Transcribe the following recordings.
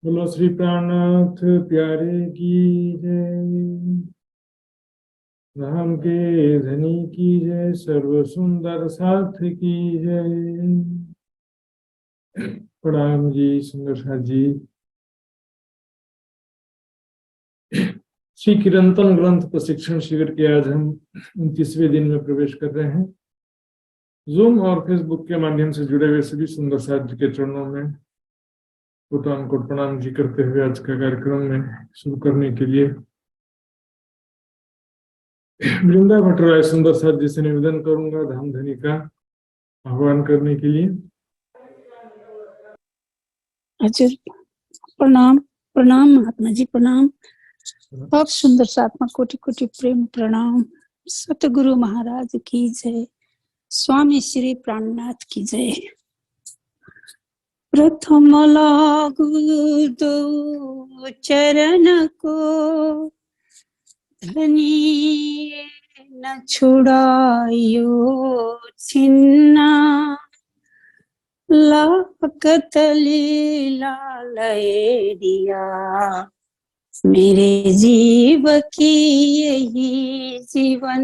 बोलो श्री प्राणनाथ प्यारे की जय। राम के धनी की जय। सर्व सुंदर साथ की जय। प्रणाम जी सुंदर साथ जी। श्री किरंतन ग्रंथ प्रशिक्षण शिविर के आज हम 29वें दिन में प्रवेश कर रहे हैं। जूम और फेसबुक के माध्यम से जुड़े हुए सभी सुंदर साथ जी के चरणों में कोटान कोट प्रणाम जी करते हुए आज का कार्यक्रम में शुरू करने के लिए वृंदा भट्टराय सुंदर साथ जी से निवेदन करूंगा धाम धनी का आह्वान करने के लिए। अच्छा, प्रणाम प्रणाम महात्मा जी, प्रणाम। अब सुंदर सात्मा कोटि कोटि प्रेम प्रणाम। सतगुरु महाराज की जय। स्वामी श्री प्राणनाथ की जय। प्रथम लागू दो चरण को, धनी न छुड़ायो छिन्ना। लाकत लीला लय दिया, मेरे जीव की यही जीवन।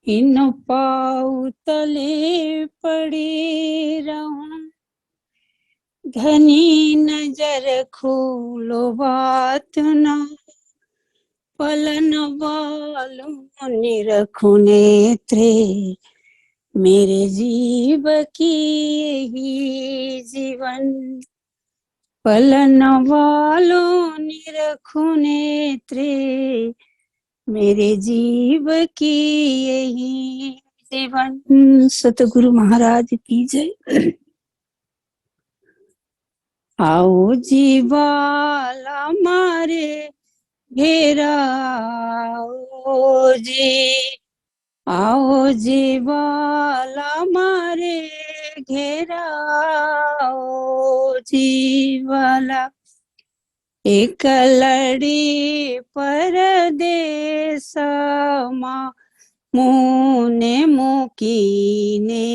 इन पाँव तले पड़े रहूं, घनी नजर खोलो बात न। पलन वालों निरखो नेत्रे, मेरे जीव की यही जीवन। पलन वालों निरखो नेत्रे, मेरे जीव की यही जीवन। सतगुरु महाराज की जय। आओ जीवाला मारे घेरा, आओ जी आओ जीवाला मारे घेरा, आओ जीवाला। एक लड़ी परदेस माँ मुने मुकीने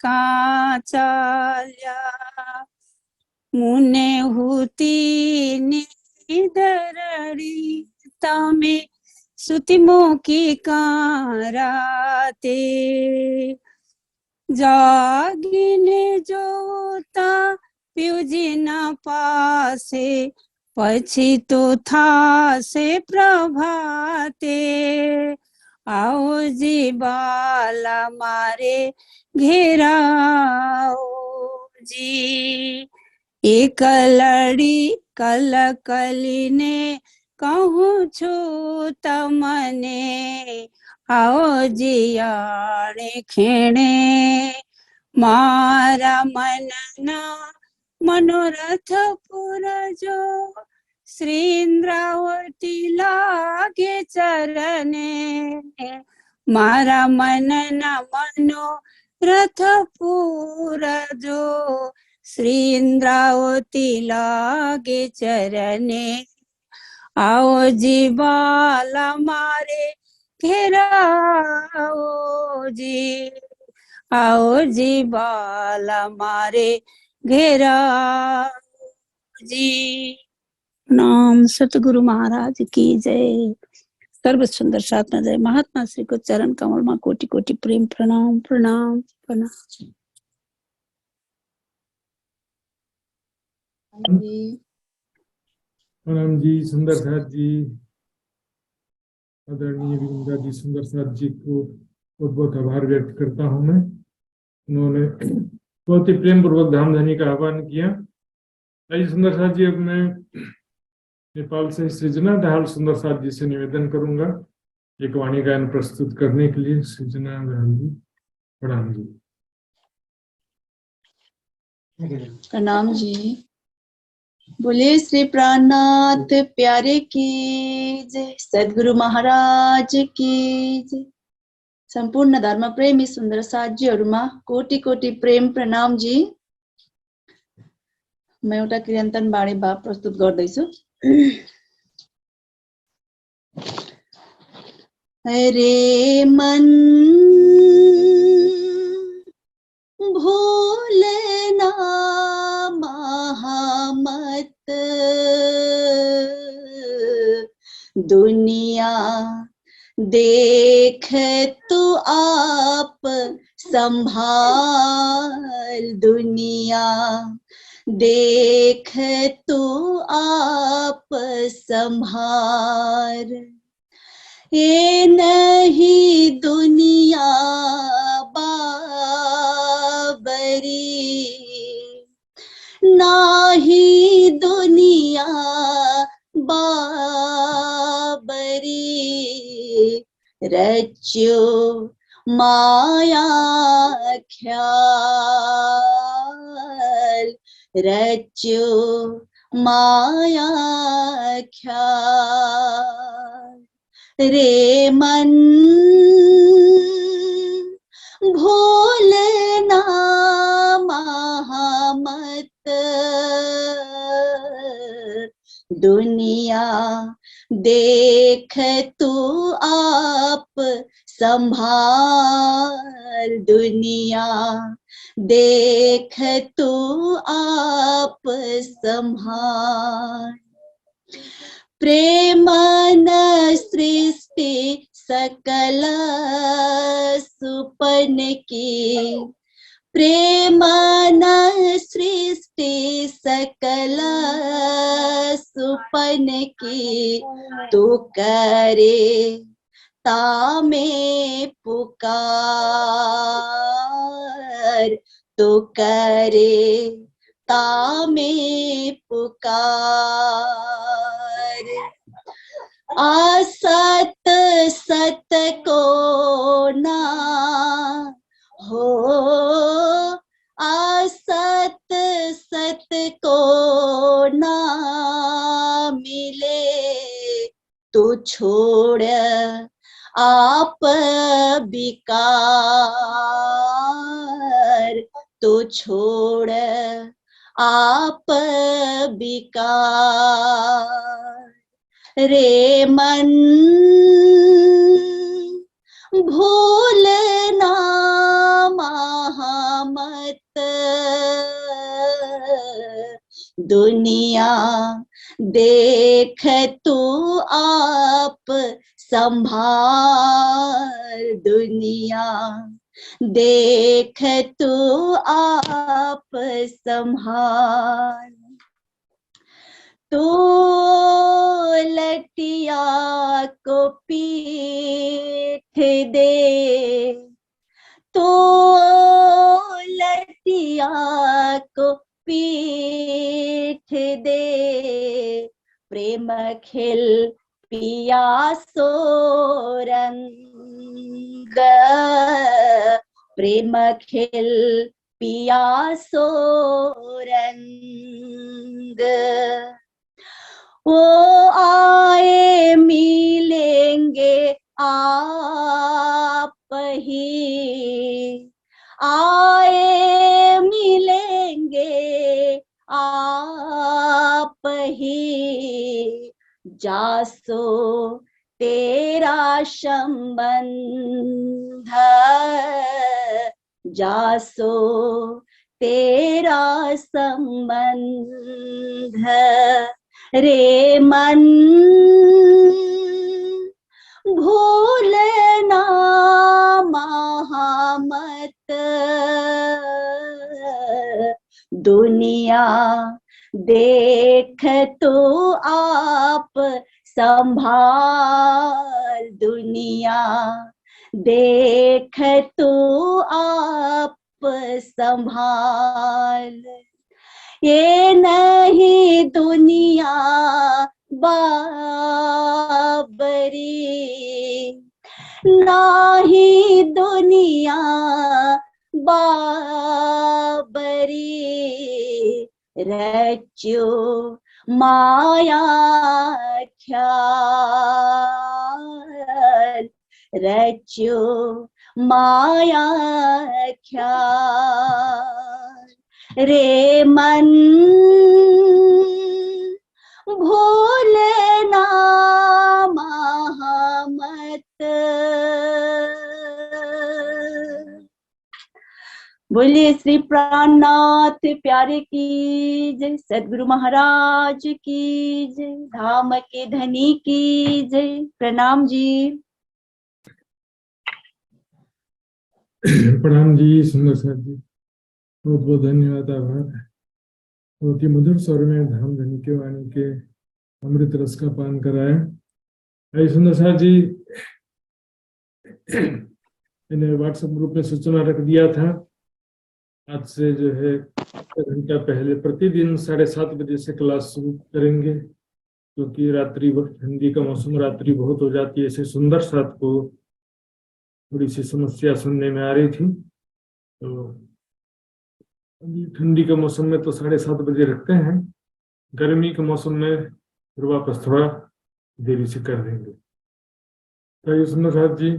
का चाल्या। मुने हुती निदरड़ी तमे सुति मोकी काराते। जागिने जोता प्यूजिना पासे, પછી તો થાશે પ્રભાતે। આવજી બાલા મારે ઘેરાઓજી। એક લડી કલકલીને કહું છું તમને, આવજી આણે ખેણે મારા મનના मनोरथ पुरजो। श्री इंद्रावती लागे चरणे, मारा मन न मनोरथ पुरजो। श्री इंद्रावती लागे चरणे, आओ जी बाला मारे घेराओ जी। आओ जी बाला मारे घेरा जी। नाम सतगुरु महाराज की जय। सर्व सुंदर साधना जय। महात्मा श्री को चरण कमल में कोटि कोटि प्रेम प्रणाम प्रणाम प्रणाम। प्रणाम जी सुंदर साथ जी। आदरणीय वृंदा जी सुंदर साथ जी को बहुत बहुत आभार व्यक्त करता हूँ मैं। उन्होंने बहुत ही प्रेम पूर्वक धाम धनी का आह्वान किया। आइए सुंदर साथ जी, अब मैं नेपाल से सृजना दहाल सुंदर साथ जी से निवेदन करूंगा एक वाणी गायन प्रस्तुत करने के लिए। सृजना दहाल जी प्रणाम जी। प्रणाम जी। बोले श्री प्राणनाथ प्यारे की जय। सदगुरु महाराज की जय। सम्पूर्ण धर्म प्रेमी सुंदर साथीहरुमा कोटि कोटि प्रेम प्रणाम जी। म एउटा कीर्तन बाणी भाव प्रस्तुत गर्दैछु। रे मन भूलना महामना, दुनिया देख तू आप संभाल, दुनिया देख तू आप संभाल। ये नहीं दुनिया बाबरी, ना ही दुनिया बाबरी, रच्यो माया ख्याल, रच्यो माया ख्याल। रे मन भूलना महामत, दुनिया देख तू आप संभाल, दुनिया देख तू आप संभाल। प्रेम न सृष्टि सकल सुपन की, प्रेम न सृष्टि सकल सुपन की, तू करे तामे पुकार, तू करे तामे पुकार। असत सत को ना हो, असत सत को ना मिले, तू छोड़ आप विकार, तू छोड़ आप विकार। रे मन भूलना महामत, दुनिया देख तू आप संभाल, दुनिया देख तू आप संभाल। तो लटिया को पीठ दे, तो लटिया को पीठ दे, प्रेम खिल पिया सो रंग, प्रेम खिल पिया सो रंग। वो आए मिलेंगे आप ही, आए मिलेंगे आप ही, जासो तेरा संबंध, जासो तेरा संबंध। रे मन भूलना महामत, दुनिया देख तू आप संभाल, दुनिया देख तू आप संभाल। ये नहीं दुनिया बाबरी, ना ही दुनिया बाबरी, रच्यो माया ख्याल, रच्यो माया ख्याल। रे मन भूलना महामत, बोलिए श्री प्राणनाथ प्यारे की जय, सदगुरु महाराज की जय, धाम के धनी की जय। प्रणाम जी। प्रणाम जी सुंदर साहब जी, बहुत बहुत धन्यवाद, आभार। बहुत ही मधुर स्वर में धाम धनी के वाणी के अमृत रस का पान कराया। भाई सुंदर साहब जी, मैंने व्हाट्सएप ग्रुप में सूचना रख दिया था, आज से जो है घंटा पहले प्रतिदिन 7:30 बजे से क्लास शुरू करेंगे, क्योंकि रात्रि ठंडी का मौसम, रात्रि बहुत हो जाती है। ऐसे सुंदर साथ को थोड़ी सी समस्या सुनने में आ रही थी, तो अभी ठंडी के मौसम में तो 7:30 बजे रखते हैं, गर्मी के मौसम में फिर वापस थोड़ा देरी से कर देंगे। तो सुंदर साहब जी,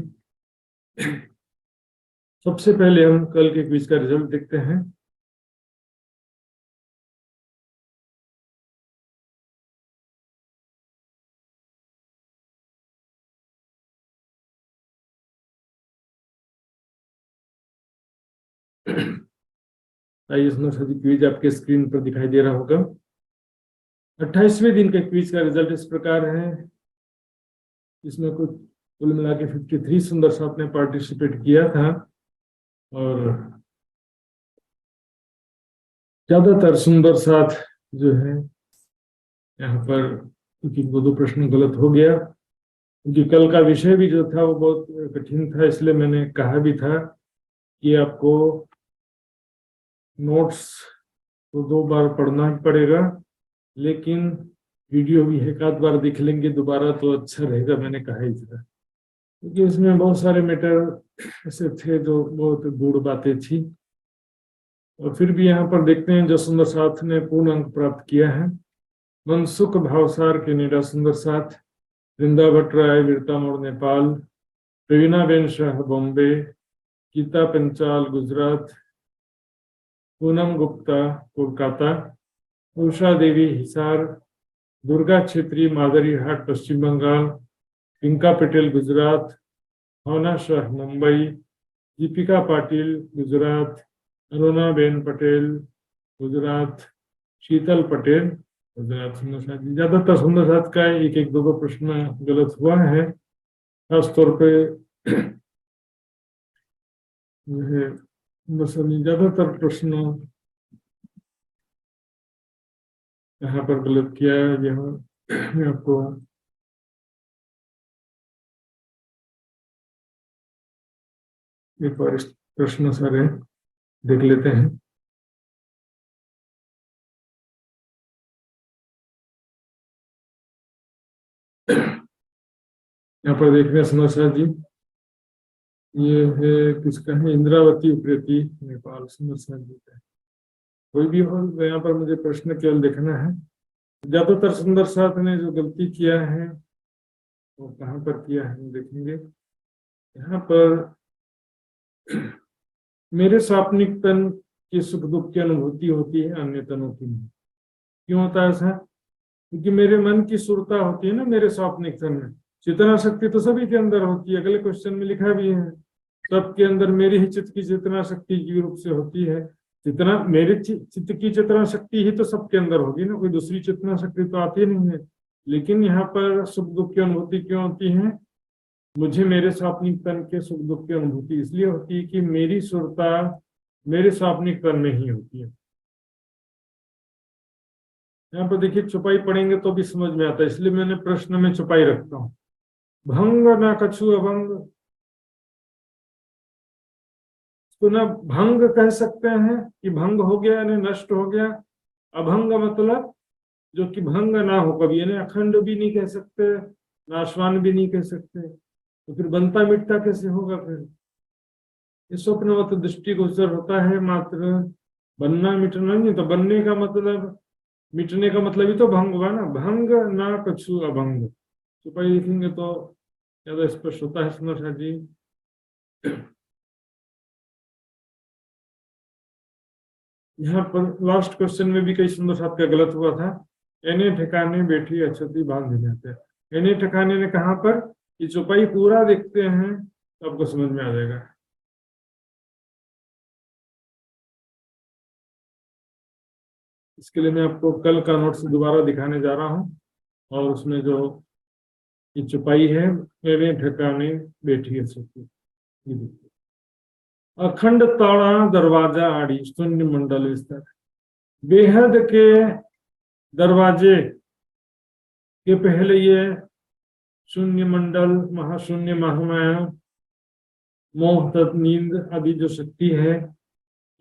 सबसे पहले हम कल के क्विज का रिजल्ट देखते हैं। आइए सुंदर साहब जी, क्विज आपके स्क्रीन पर दिखाई दे रहा होगा। 28वें दिन के क्विज का रिजल्ट इस प्रकार है। इसमें कुल मिला के 53 सुंदर साहब ने पार्टिसिपेट किया था, और ज्यादातर सुंदर साथ जो है यहाँ पर एक दो प्रश्न गलत हो गया, क्योंकि कल का विषय भी जो था वो बहुत कठिन था। इसलिए मैंने कहा भी था कि आपको नोट्स तो 2 बार पढ़ना ही पड़ेगा, लेकिन वीडियो भी एक आध बार देख लेंगे दोबारा तो अच्छा रहेगा, मैंने कहा ही था। क्योंकि उसमें बहुत सारे मैटर ऐसे थे जो बहुत गूढ़ बातें थी। और फिर भी यहाँ पर देखते हैं जो सुंदर साथ ने पूर्ण अंक प्राप्त किया है। मनसुख भावसार कैनेडा सुंदर साथ, वृंदा भट्टराय वीरता मोड़ नेपाल, प्रवीणा बेन शाह बॉम्बे, गीता पंचाल गुजरात, पूनम गुप्ता कोलकाता, उषा देवी हिसार, दुर्गा छेत्री मादरी हाट पश्चिम बंगाल, पिंका पटेल गुजरात, होना शाह मुंबई, दीपिका पाटिल गुजरात, अरुणा बेन पटेल गुजरात, शीतल पटेल गुजरात। सुंदर साथ जी, ज्यादातर सुंदर साथ का एक दो प्रश्न गलत हुआ है, खास तौर पे ज्यादातर प्रश्न यहाँ पर गलत किया है। यहाँ मैं आपको एक बार इस प्रश्न सारे देख लेते हैं। यहाँ पर देख रहे हैं सुंदर साथ जी, ये है किसका है, इंद्रावती उप्रेती नेपाल सुंदर साथ जी का। कोई भी हो, यहाँ पर मुझे प्रश्न केवल देखना है। ज्यादातर सुंदर साथ ने जो गलती किया है वो कहाँ पर किया है हम देखेंगे। यहाँ पर मेरे स्वाप्निक तन की सुख दुख की अनुभूति होती है, अन्य तनों की नहीं। क्यों होता है ऐसा? क्योंकि मेरे मन की सुरता होती है ना मेरे स्वाप्निक तन में। चेतना शक्ति तो सभी के अंदर होती है, अगले क्वेश्चन में लिखा भी है, सबके अंदर मेरी ही चित्त की चेतना शक्ति जीव रूप से होती है। जितना मेरे चित्त की चेतना शक्ति ही तो सबके अंदर होगी ना, कोई दूसरी चेतना शक्ति तो आती नहीं है। लेकिन यहाँ पर सुख दुख की अनुभूति क्यों होती है? मुझे मेरे स्वाप्निक तन के सुख दुख की अनुभूति इसलिए होती है कि मेरी सुरता मेरे स्वाप्निक तन में ही होती है। यहाँ पर देखिए, छुपाई पढ़ेंगे तो भी समझ में आता है, इसलिए मैंने प्रश्न में छुपाई रखता हूँ। भंग ना कछु अभंग, तो ना भंग कह सकते हैं कि भंग हो गया यानी नष्ट हो गया। अभंग मतलब जो कि भंग ना हो कभी, यानी अखंड भी नहीं कह सकते, नाशवान भी नहीं कह सकते। तो फिर बनता मिटता कैसे होगा? फिर ये स्वप्नवत दृष्टिगोचर होता है मात्र, बनना मिटना नहीं। तो बनने का मतलब, मिटने का मतलब ही तो भंग हुआ ना। भंग ना कछु अभंग, छुपाई लिखेंगे तो ज्यादा स्पष्ट होता है सुंदर साथ जी। यहाँ पर लास्ट क्वेश्चन में भी कई सुंदर साथ का गलत हुआ था। एने ठिकाने बैठी अक्षति बांध जाते हैं। एने ठिकाने ने कहाँ पर, ये चौपाई पूरा देखते हैं तो आपको समझ में आ जाएगा। इसके लिए मैं आपको कल का नोट्स दोबारा दिखाने जा रहा हूँ। और उसमें जो ये चुपाई है, मेरे ठिकाने बैठी है सबकी। ये देखिए, अखंड ताड़ा दरवाजा आड़ी शून्य मंडल विस्तार। बेहद के दरवाजे के पहले ये शून्य मंडल, महाशून्य, महामाया, मोह, तत्, नींद आदि जो शक्ति है,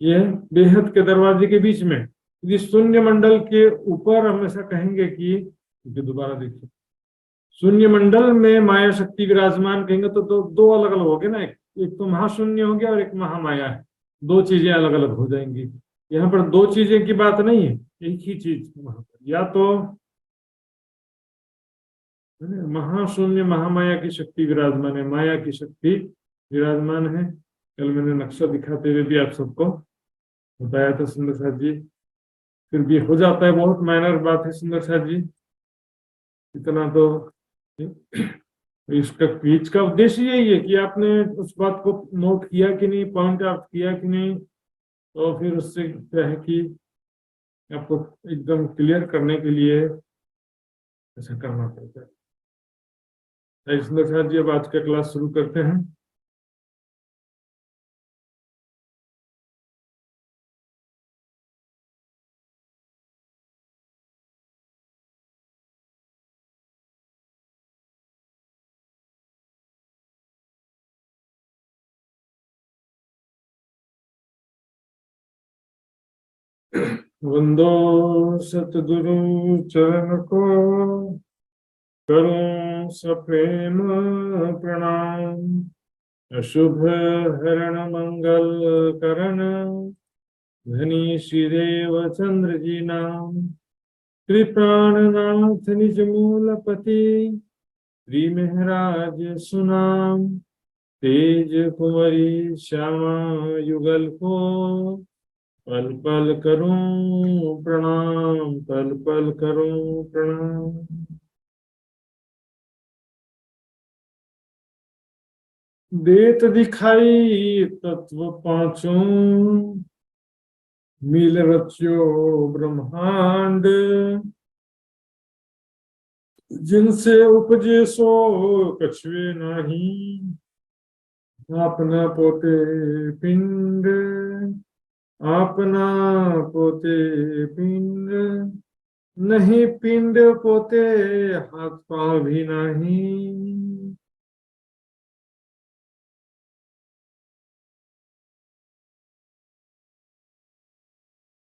ये बेहद के दरवाजे के बीच में। यदि शून्य मंडल के ऊपर हमेशा कहेंगे कि दोबारा देखिए, शून्य मंडल में माया शक्ति विराजमान कहेंगे तो दो अलग अलग हो गए ना, एक तो महाशून्य हो गया और एक महामाया है। दो चीजें अलग अलग हो जाएंगी। यहाँ पर दो चीजें की बात नहीं है, एक ही चीज वहां पर, या तो महाशून्य महामाया की शक्ति विराजमान है, माया की शक्ति विराजमान है। कल मैंने नक्शा दिखाते हुए भी आप सबको बताया था सुंदर साथ जी। फिर भी हो जाता है, बहुत माइनर बात है सुंदर साथ जी, इतना तो। इसका क्विज का उद्देश्य यही है कि आपने उस बात को नोट किया कि नहीं, पॉइंट आउट किया कि नहीं, तो फिर उससे क्या है कि आपको एकदम क्लियर करने के लिए ऐसा करना पड़ता है। सुंदर साथ जी, अब आज का क्लास शुरू करते हैं। वंदो सतगुरु चरण को, करूं सप्रेम प्रणाम। अशुभ हरण मंगल करण, धनी श्रीदेव चंद्र जी नाम। कृपाणनाथ निज मूलपति, श्री महराज सुनाम। तेज कुंवरी श्यामा युगल को, पल पल करूं प्रणाम, पल पल करूं प्रणाम। देत दिखाई तत्व पांचों, मिल रच्यो ब्रह्मांड। जिनसे उपजे सो कछुए नाही, अपना पोते पिंड, अपना पोते पिंड। नहीं पिंड पोते हाथ पांव भी नहीं।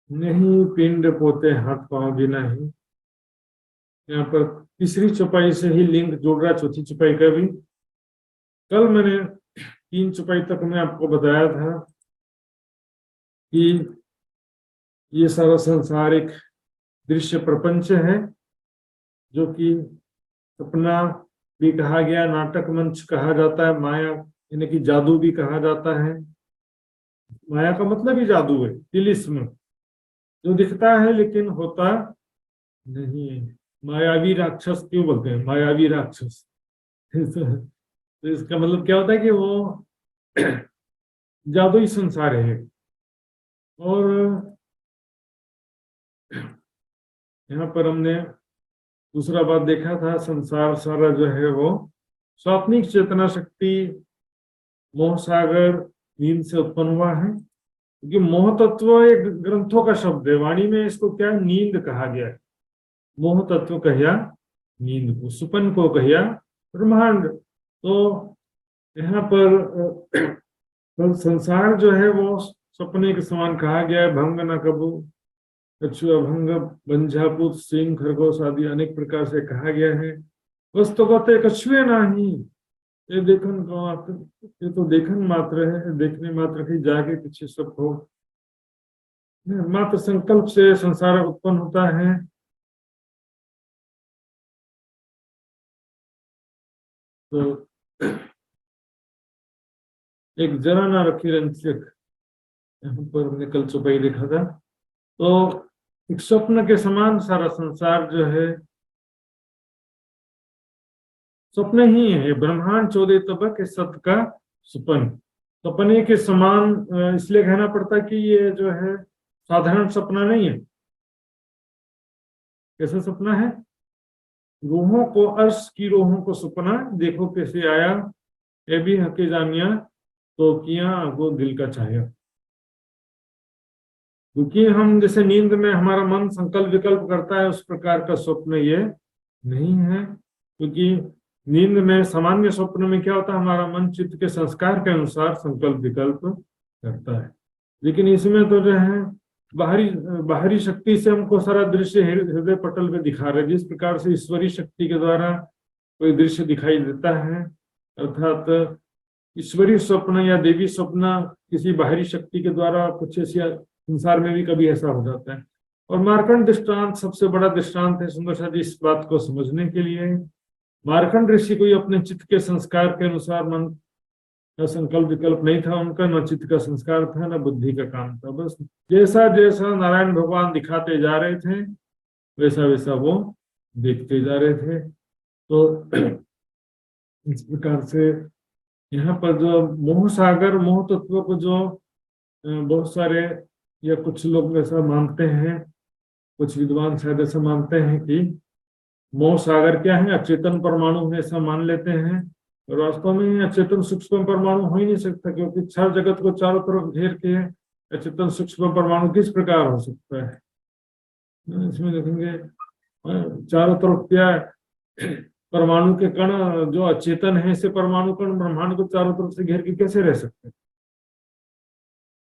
नहीं पिंड पोते हाथ पांव भी नहीं। यहाँ पर तीसरी चौपाई से ही लिंक जोड़ रहा, चौथी चौपाई का भी। कल मैंने 3 चौपाई तक मैं आपको बताया था कि ये सारा संसार एक दृश्य प्रपंच है, जो कि सपना भी कहा गया, नाटक मंच कहा जाता है, माया यानी कि जादू भी कहा जाता है। माया का मतलब ही जादू है, तिलिस्म, जो दिखता है लेकिन होता नहीं है। मायावी राक्षस क्यों बोलते हैं, मायावी राक्षस? तो इसका मतलब क्या होता है कि वो जादुई संसार है। और यहाँ पर हमने दूसरा बात देखा था, संसार सारा जो है वो स्वाप्निक चेतना शक्ति, मोह सागर, नींद से उत्पन्न हुआ है। क्योंकि मोह तत्व एक ग्रंथों का शब्द है, वाणी में इसको क्या नींद कहा गया है। मोह तत्व कहिया नींद को, सुपन को कहिया ब्रह्मांड। तो यहाँ पर संसार जो है वो सपने के समान कहा गया है। भंग न कबू, कछुआ भंग, बंझापूत, सिंह, खरगोश आदि अनेक प्रकार से कहा गया है। वस्तु कहते कछुए नाही, ये देखन को मात्र, ये तो देखन मात्र है, देखने मात्र ही जागे पीछे सब हो। मात्र संकल्प से संसार उत्पन्न होता है। तो एक जरा ना रखी रंचक, यहाँ पर हमने कल चौपाई देखा था। तो एक स्वप्न के समान सारा संसार जो है स्वप्न ही है। ब्रह्मांड 14 तबक के सत का सुपन, सपने के समान इसलिए कहना पड़ता है कि ये जो है साधारण सपना नहीं है। कैसा सपना है? रूहों को, अर्श की रूहों को सपना देखो कैसे आया, ये भी हके जानिया तो किया वो दिल का चाहे। क्योंकि हम जैसे नींद में हमारा मन संकल्प विकल्प करता है, उस प्रकार का स्वप्न ये नहीं है। क्योंकि नींद में, सामान्य स्वप्न में क्या होता है, हमारा मन चित्त के संस्कार के अनुसार संकल्प विकल्प करता है। लेकिन इसमें तो जो है बाहरी शक्ति से हमको सारा दृश्य हृदय पटल में दिखा रहे। जिस प्रकार से ईश्वरीय शक्ति के द्वारा कोई दृश्य दिखाई देता है, अर्थात ईश्वरीय स्वप्न या देवी स्वप्न किसी बाहरी शक्ति के द्वारा कुछ ऐसी, संसार में भी कभी ऐसा हो जाता है। और मार्कंड दृष्टांत सबसे बड़ा दृष्टांत है सुंदर सा जी इस बात को समझने के लिए। मार्कंड ऋषि कोई अपने चित्त के संस्कार के अनुसार मन का संकल्प विकल्प नहीं था उनका, न चित्त का संस्कार था, न बुद्धि का काम था। बस जैसा जैसा नारायण भगवान दिखाते जा रहे थे वैसा वैसा वो देखते जा रहे थे। तो इस प्रकार से यहाँ पर जो मोह सागर, मोह तत्व को जो बहुत सारे या कुछ लोग ऐसा मानते हैं, कुछ विद्वान शायद ऐसा मानते हैं कि मोह सागर क्या है, अचेतन परमाणु है, ऐसा मान लेते हैं। और वास्तव में अचेतन सूक्ष्म परमाणु हो ही नहीं सकता, क्योंकि क्षर जगत को चारों तरफ घेर के अचेतन सूक्ष्म परमाणु किस प्रकार हो सकता है? इसमें देखेंगे चारों तरफ क्या परमाणु के कण जो अचेतन है, ऐसे परमाणु कण ब्रह्मांड को चारों तरफ से घेर के कैसे रह सकते हैं?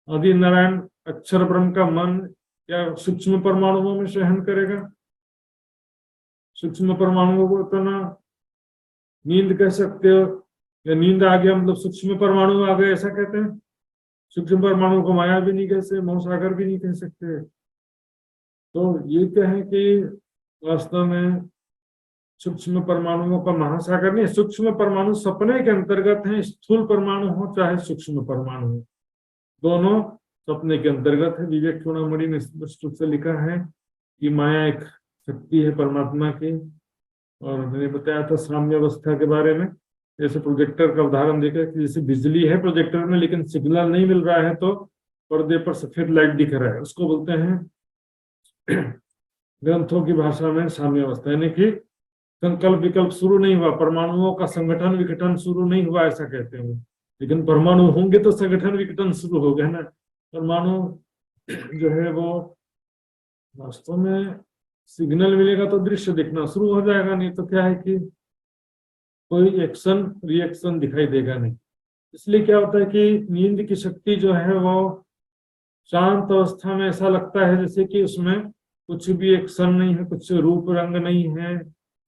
आदि नारायण अक्षर ब्रह्म का मन क्या सूक्ष्म परमाणुओं में शयन करेगा? सूक्ष्म परमाणुओं को तो ना नींद कह सकते हो, या नींद आ गया मतलब सूक्ष्म परमाणु आ गए ऐसा कहते हैं। सूक्ष्म परमाणु को माया भी नहीं कह सकते, मोहसागर भी नहीं कह सकते। तो ये क्या है कि वास्तव में सूक्ष्म परमाणुओं का महासागर नहीं, सूक्ष्म परमाणु सपने के अंतर्गत है। स्थूल परमाणु हो चाहे सूक्ष्म परमाणु हो, दोनों सपने के अंतर्गत है। विवेक चूड़ामणि ने स्पष्ट रूप से लिखा है कि माया एक शक्ति है परमात्मा की। और मैंने बताया था साम्य अवस्था के बारे में, जैसे प्रोजेक्टर का उदाहरण देखा कि जैसे बिजली है प्रोजेक्टर में लेकिन सिग्नल नहीं मिल रहा है, तो पर्दे पर सफेद लाइट दिख रहा है, उसको बोलते हैं ग्रंथों की भाषा में साम्य अवस्था। यानी कि संकल्प विकल्प शुरू नहीं हुआ, परमाणुओं का संगठन विघटन शुरू नहीं हुआ ऐसा कहते हैं। लेकिन परमाणु होंगे तो संगठन विघटन शुरू हो गया ना। परमाणु जो है वो वास्तव में सिग्नल मिलेगा तो दृश्य दिखना शुरू हो जाएगा, नहीं तो क्या है कि कोई एक्शन रिएक्शन दिखाई देगा नहीं। इसलिए क्या होता है कि नींद की शक्ति जो है वो शांत अवस्था में ऐसा लगता है जैसे कि उसमें कुछ भी एक्शन नहीं है, कुछ रूप रंग नहीं है,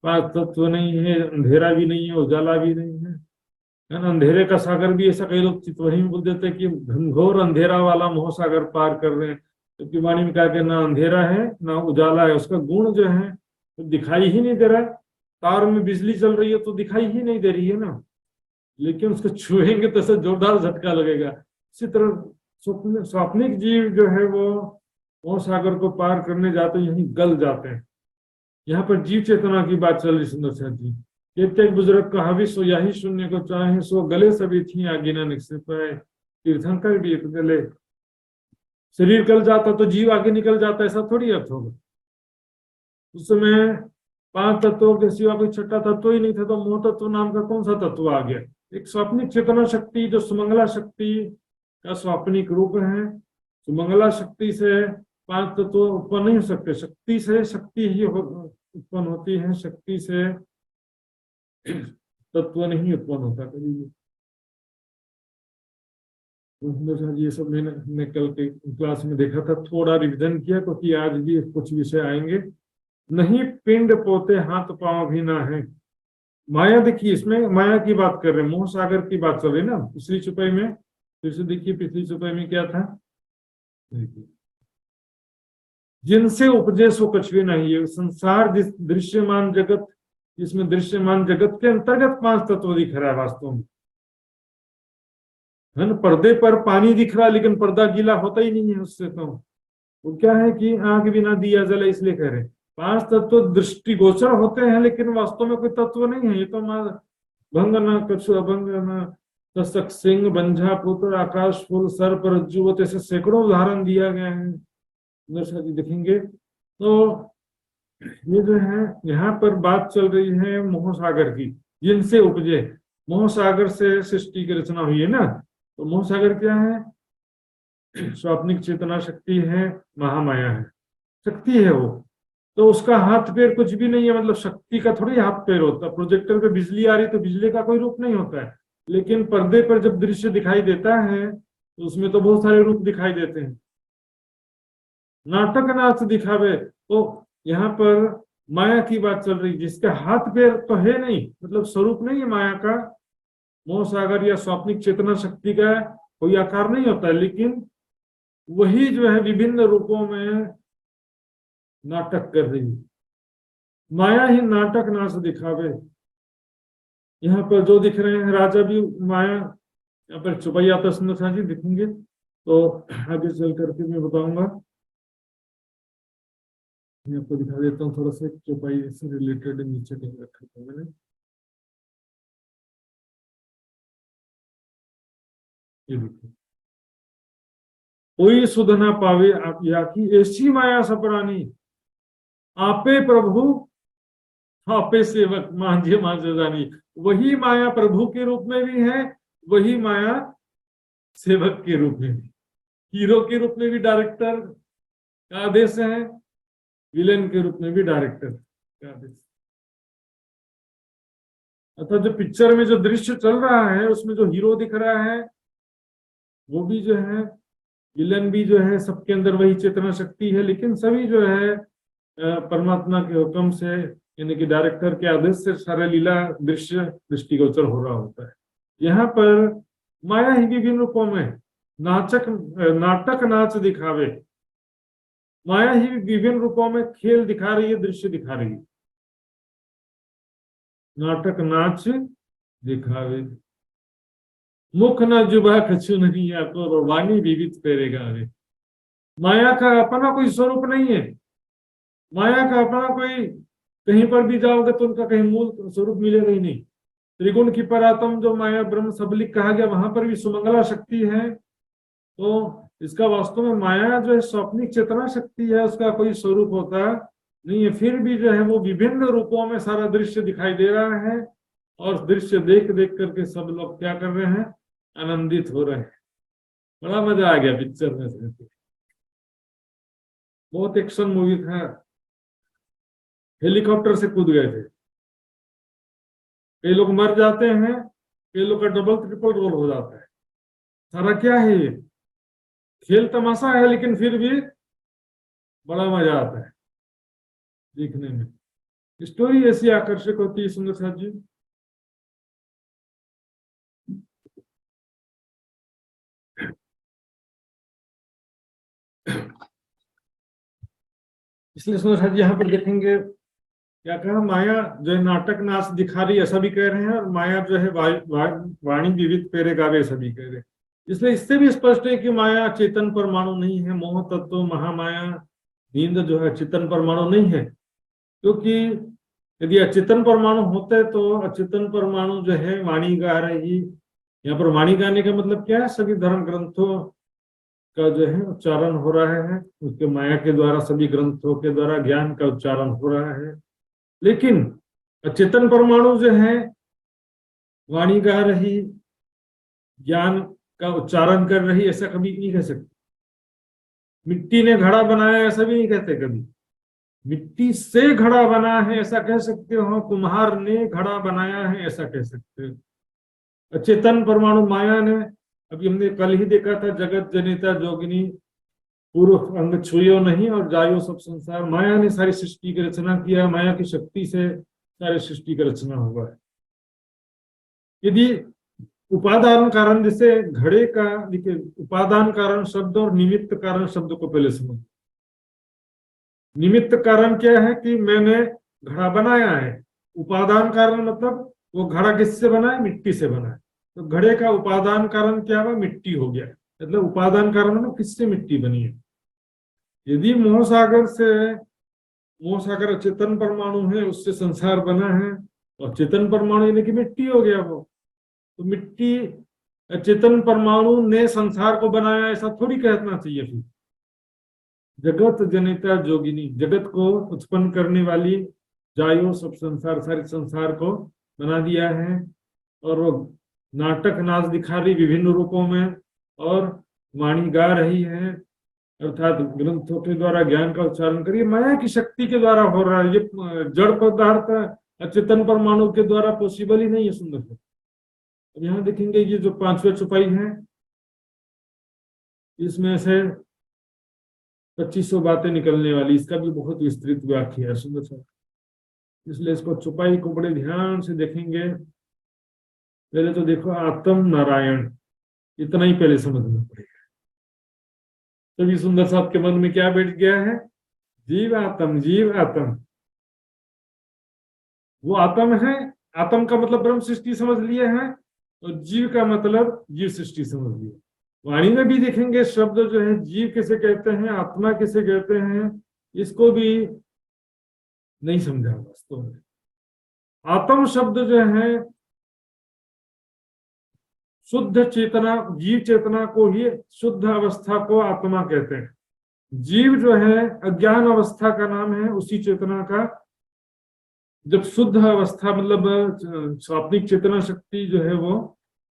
पांच तत्व नहीं है, अंधेरा भी नहीं है, उजाला भी नहीं है ना। अंधेरे का सागर भी ऐसा कई लोग चितवही में बोल देते हैं कि घनघोर अंधेरा वाला मोह सागर पार कर रहे हैं। क्योंकि वाणी में कहा कि ना अंधेरा है ना उजाला है, उसका गुण जो है तो दिखाई ही नहीं दे रहा है। तार में बिजली चल रही है तो दिखाई ही नहीं दे रही है ना, लेकिन उसको छुएंगे तो ऐसा जोरदार झटका लगेगा। इसी तरह स्वाप्निक जीव जो है वो मोह सागर को पार करने जाते हैं, यहीं गल जाते हैं। यहाँ पर जीव चेतना की बात चल रही सुंदर सा जी। एक बुजुर्ग कहा भी सो यही शून्य को चाहे, सो गले सभी थी आगे न निकल पाए। तीर्थंकर भी गले, शरीर गल जाता तो जीव आगे निकल जाता, ऐसा थोड़ी अर्थ होगा। उस समय पांच तत्वों के सिवा कोई छठा तत्व ही नहीं था, तो मोह तत्व नाम का कौन सा तत्व आ गया? एक स्वाप्निक चेतना शक्ति जो सुमंगला शक्ति का स्वाप्निक रूप है। सुमंगला शक्ति से पांच तत्व उत्पन्न नहीं हो सकते, शक्ति से शक्ति ही उत्पन्न होती है, शक्ति से तत्व नहीं उत्पन्न होता कभी भी। ये सब मैंने कल के क्लास में देखा था, थोड़ा रिवीजन किया क्योंकि आज भी कुछ विषय आएंगे। नहीं पिंड पोते हाथ पांव भी ना है। माया देखिए, इसमें माया की बात कर रहे हैं, मोह सागर की बात चल रही ना। पिछली चुपाई में फिर से देखिए, पिछली चुपाई में क्या था, जिनसे उपजे सो कुछ भी नहीं है। संसार जिस दृश्यमान जगत, जिसमें दृश्यमान जगत के अंतर्गत पांच तत्व दिख रहा है वास्तव में, है ना। पर्दे पर पानी दिख रहा है लेकिन पर्दा गीला होता ही नहीं है उससे। तो वो क्या है कि आंख बिना दिया जले, इसलिए कह रहे पांच तत्व दृष्टिगोचर होते हैं लेकिन वास्तव में कोई तत्व नहीं है। ये तो भंग न कछु अभंग न तस्तक सिंह बंझा पुत्र आकाश फूल सर पर रज्जु, ऐसे सैकड़ों उदाहरण दिया गया है। देखेंगे तो ये जो है यहाँ पर बात चल रही है मोह सागर की, जिनसे उपजे। मोह सागर से सृष्टि की रचना हुई है ना। तो मोह सागर क्या है? स्वाप्निक चेतना शक्ति है, महामाया है, शक्ति है वो। तो उसका हाथ पैर कुछ भी नहीं है, मतलब शक्ति का थोड़ी हाथ पैर होता है। प्रोजेक्टर पे बिजली आ रही तो बिजली का कोई रूप नहीं होता है, लेकिन पर्दे पर जब दृश्य दिखाई देता है तो उसमें तो बहुत सारे रूप दिखाई देते हैं। नाटक नाच दिखावे, तो यहाँ पर माया की बात चल रही, जिसके हाथ पैर तो है नहीं, मतलब स्वरूप नहीं है माया का। मोह सागर या स्वाप्निक चेतना शक्ति का कोई आकार नहीं होता है, लेकिन वही जो है विभिन्न रूपों में नाटक कर रही है। माया ही नाटक नाच दिखावे। यहाँ पर जो दिख रहे हैं राजा भी माया, यहाँ पर चौपाई तो सुंदर जी दिखेंगे, तो आगे चल करके मैं बताऊंगा। मैं आपको दिखा देता हूँ थोड़ा सा, चौपाई से रिलेटेड नीचे कहीं रखा था मैंने। ये देखिए, कोई सुध ना पावे आप या की ऐसी माया सपरानी, आपे प्रभु आपे सेवक मांझे मांझे जानी। वही माया प्रभु के रूप में भी है, वही माया सेवक के रूप में भी, हीरो के रूप में भी डायरेक्टर का आदेश है, विलेन के रूप में भी डायरेक्टर का आदेश। अतः जो पिक्चर में जो दृश्य चल रहा है उसमें जो हीरो दिख रहा है वो भी जो है, विलन भी जो है, सबके अंदर वही चेतना शक्ति है, लेकिन सभी जो है परमात्मा के हुक्म से, यानी कि डायरेक्टर के आदेश से सारा लीला दृश्य दृष्टिगोचर हो रहा होता है। यहाँ पर माया ही विभिन्न रूपों में नाटक नाच दिखावे, माया ही विभिन्न रूपों में खेल दिखा रही है, दृश्य दिखा रही है। नाटक नाच दिखावे, मुख न जुबा कछु नहीं आपको, वाणी विविध पेरेगा रे। माया का अपना कोई स्वरूप नहीं है, माया का अपना कोई, कहीं पर भी जाओगे तो उनका कहीं मूल स्वरूप मिलेगा ही नहीं। त्रिगुण की परात्म जो माया ब्रह्म सबलिक कहा गया, वहां पर भी सुमंगला शक्ति है। तो इसका वास्तव में माया जो है स्वप्निक चेतना शक्ति है, उसका कोई स्वरूप होता नहीं है। फिर भी जो है वो विभिन्न रूपों में सारा दृश्य दिखाई दे रहा है, और दृश्य देख देख करके सब लोग क्या कर रहे हैं, आनंदित हो रहे हैं। बड़ा मजा आ गया पिक्चर में से, बहुत एक्शन मूवी था। हेलीकॉप्टर से कूद गए थे, कई लोग मर जाते हैं, कई लोग का डबल ट्रिपल रोल हो जाता है। सारा क्या है ये खेल तमाशा है, लेकिन फिर भी बड़ा मजा आता है देखने में। स्टोरी ऐसी आकर्षक होती है सुंदर साहब जी। इसलिए सुंदर साहब जी यहाँ पर देखेंगे क्या कहा, माया जो है नाटक नाच दिखा रही है, ऐसा भी कह रहे हैं, और माया जो है वाणी विविध पेरे गावे, ऐसा भी कह रहे हैं। इसलिए इससे भी स्पष्ट है कि माया चेतन परमाणु नहीं है। मोह तत्व महामाया नींद जो है चेतन परमाणु नहीं है, क्योंकि यदि अचेतन परमाणु होते तो अचेतन परमाणु जो है वाणी गा रही। यहाँ पर वाणी गाने का मतलब क्या है, सभी धर्म ग्रंथों का जो है उच्चारण हो रहा है, उसके माया के द्वारा, सभी ग्रंथों के द्वारा ज्ञान का उच्चारण हो रहा है। लेकिन अचेतन परमाणु जो है वाणी गा रही, ज्ञान का उच्चारण कर रही, ऐसा कभी नहीं कह सकते। मिट्टी ने घड़ा बनाया ऐसा भी नहीं कहते कभी, मिट्टी से घड़ा बना है ऐसा कह सकते हो, कुम्हार ने घड़ा बनाया है ऐसा कह सकते हो। अचेतन परमाणु माया ने, अभी हमने कल ही देखा था, जगत जनिता जोगिनी पूर्व अंग छुयो नहीं और जायो सब संसार। माया ने सारी सृष्टि की रचना किया, माया की शक्ति से सारी सृष्टि की रचना हुआ है। यदि उपादान कारण, जैसे घड़े का, देखिए उपादान कारण शब्द और निमित्त कारण शब्द को पहले समझ। निमित्त कारण क्या है कि मैंने घड़ा बनाया है, उपादान कारण मतलब वो घड़ा किससे बना है, मिट्टी से बना है। तो घड़े का उपादान कारण क्या हुआ, मिट्टी हो गया, मतलब उपादान कारण मतलब किससे मिट्टी बनी है। यदि मोह सागर चेतन परमाणु है, उससे संसार बना है, और चेतन परमाणु यानी कि मिट्टी हो गया वो, तो मिट्टी चेतन परमाणु ने संसार को बनाया ऐसा थोड़ी कहना चाहिए। फिर जगत जनिता जोगिनी, जगत को उत्पन्न करने वाली जायो, सब संसार, सारे संसार को बना दिया है। और वो नाटक नाच दिखा रही विभिन्न रूपों में, और वाणी गा रही है, अर्थात ग्रंथों के द्वारा ज्ञान का उच्चारण करिए, माया की शक्ति के द्वारा हो रहा है। ये जड़ पदार्थ अचेतन परमाणु के द्वारा पॉसिबल ही नहीं है। सुंदर है। यहाँ देखेंगे ये जो 5वें चौपाई है, इसमें से 2500 बातें निकलने वाली, इसका भी बहुत विस्तृत व्याख्या है। सुंदर सा, इसलिए इसको चौपाई को बड़े ध्यान से देखेंगे। पहले तो देखो आत्म नारायण, इतना ही पहले समझना पड़ेगा। तभी सुंदर साहब के मन में क्या बैठ गया है? जीव आत्म, जीव आत्म। वो आत्म है, आत्म का मतलब ब्रह्म सृष्टि समझ लिए हैं, और जीव का मतलब जीव सृष्टि समझ लिए। वाणी में भी देखेंगे शब्द जो है, जीव किसे कहते हैं, आत्मा किसे कहते हैं, इसको भी नहीं समझा वास्तव में। आत्म शब्द जो है शुद्ध चेतना, जीव चेतना को ही, शुद्ध अवस्था को आत्मा कहते हैं। जीव जो है अज्ञान अवस्था का नाम है उसी चेतना का। जब शुद्ध अवस्था मतलब स्वात्मिक चेतना शक्ति जो है वो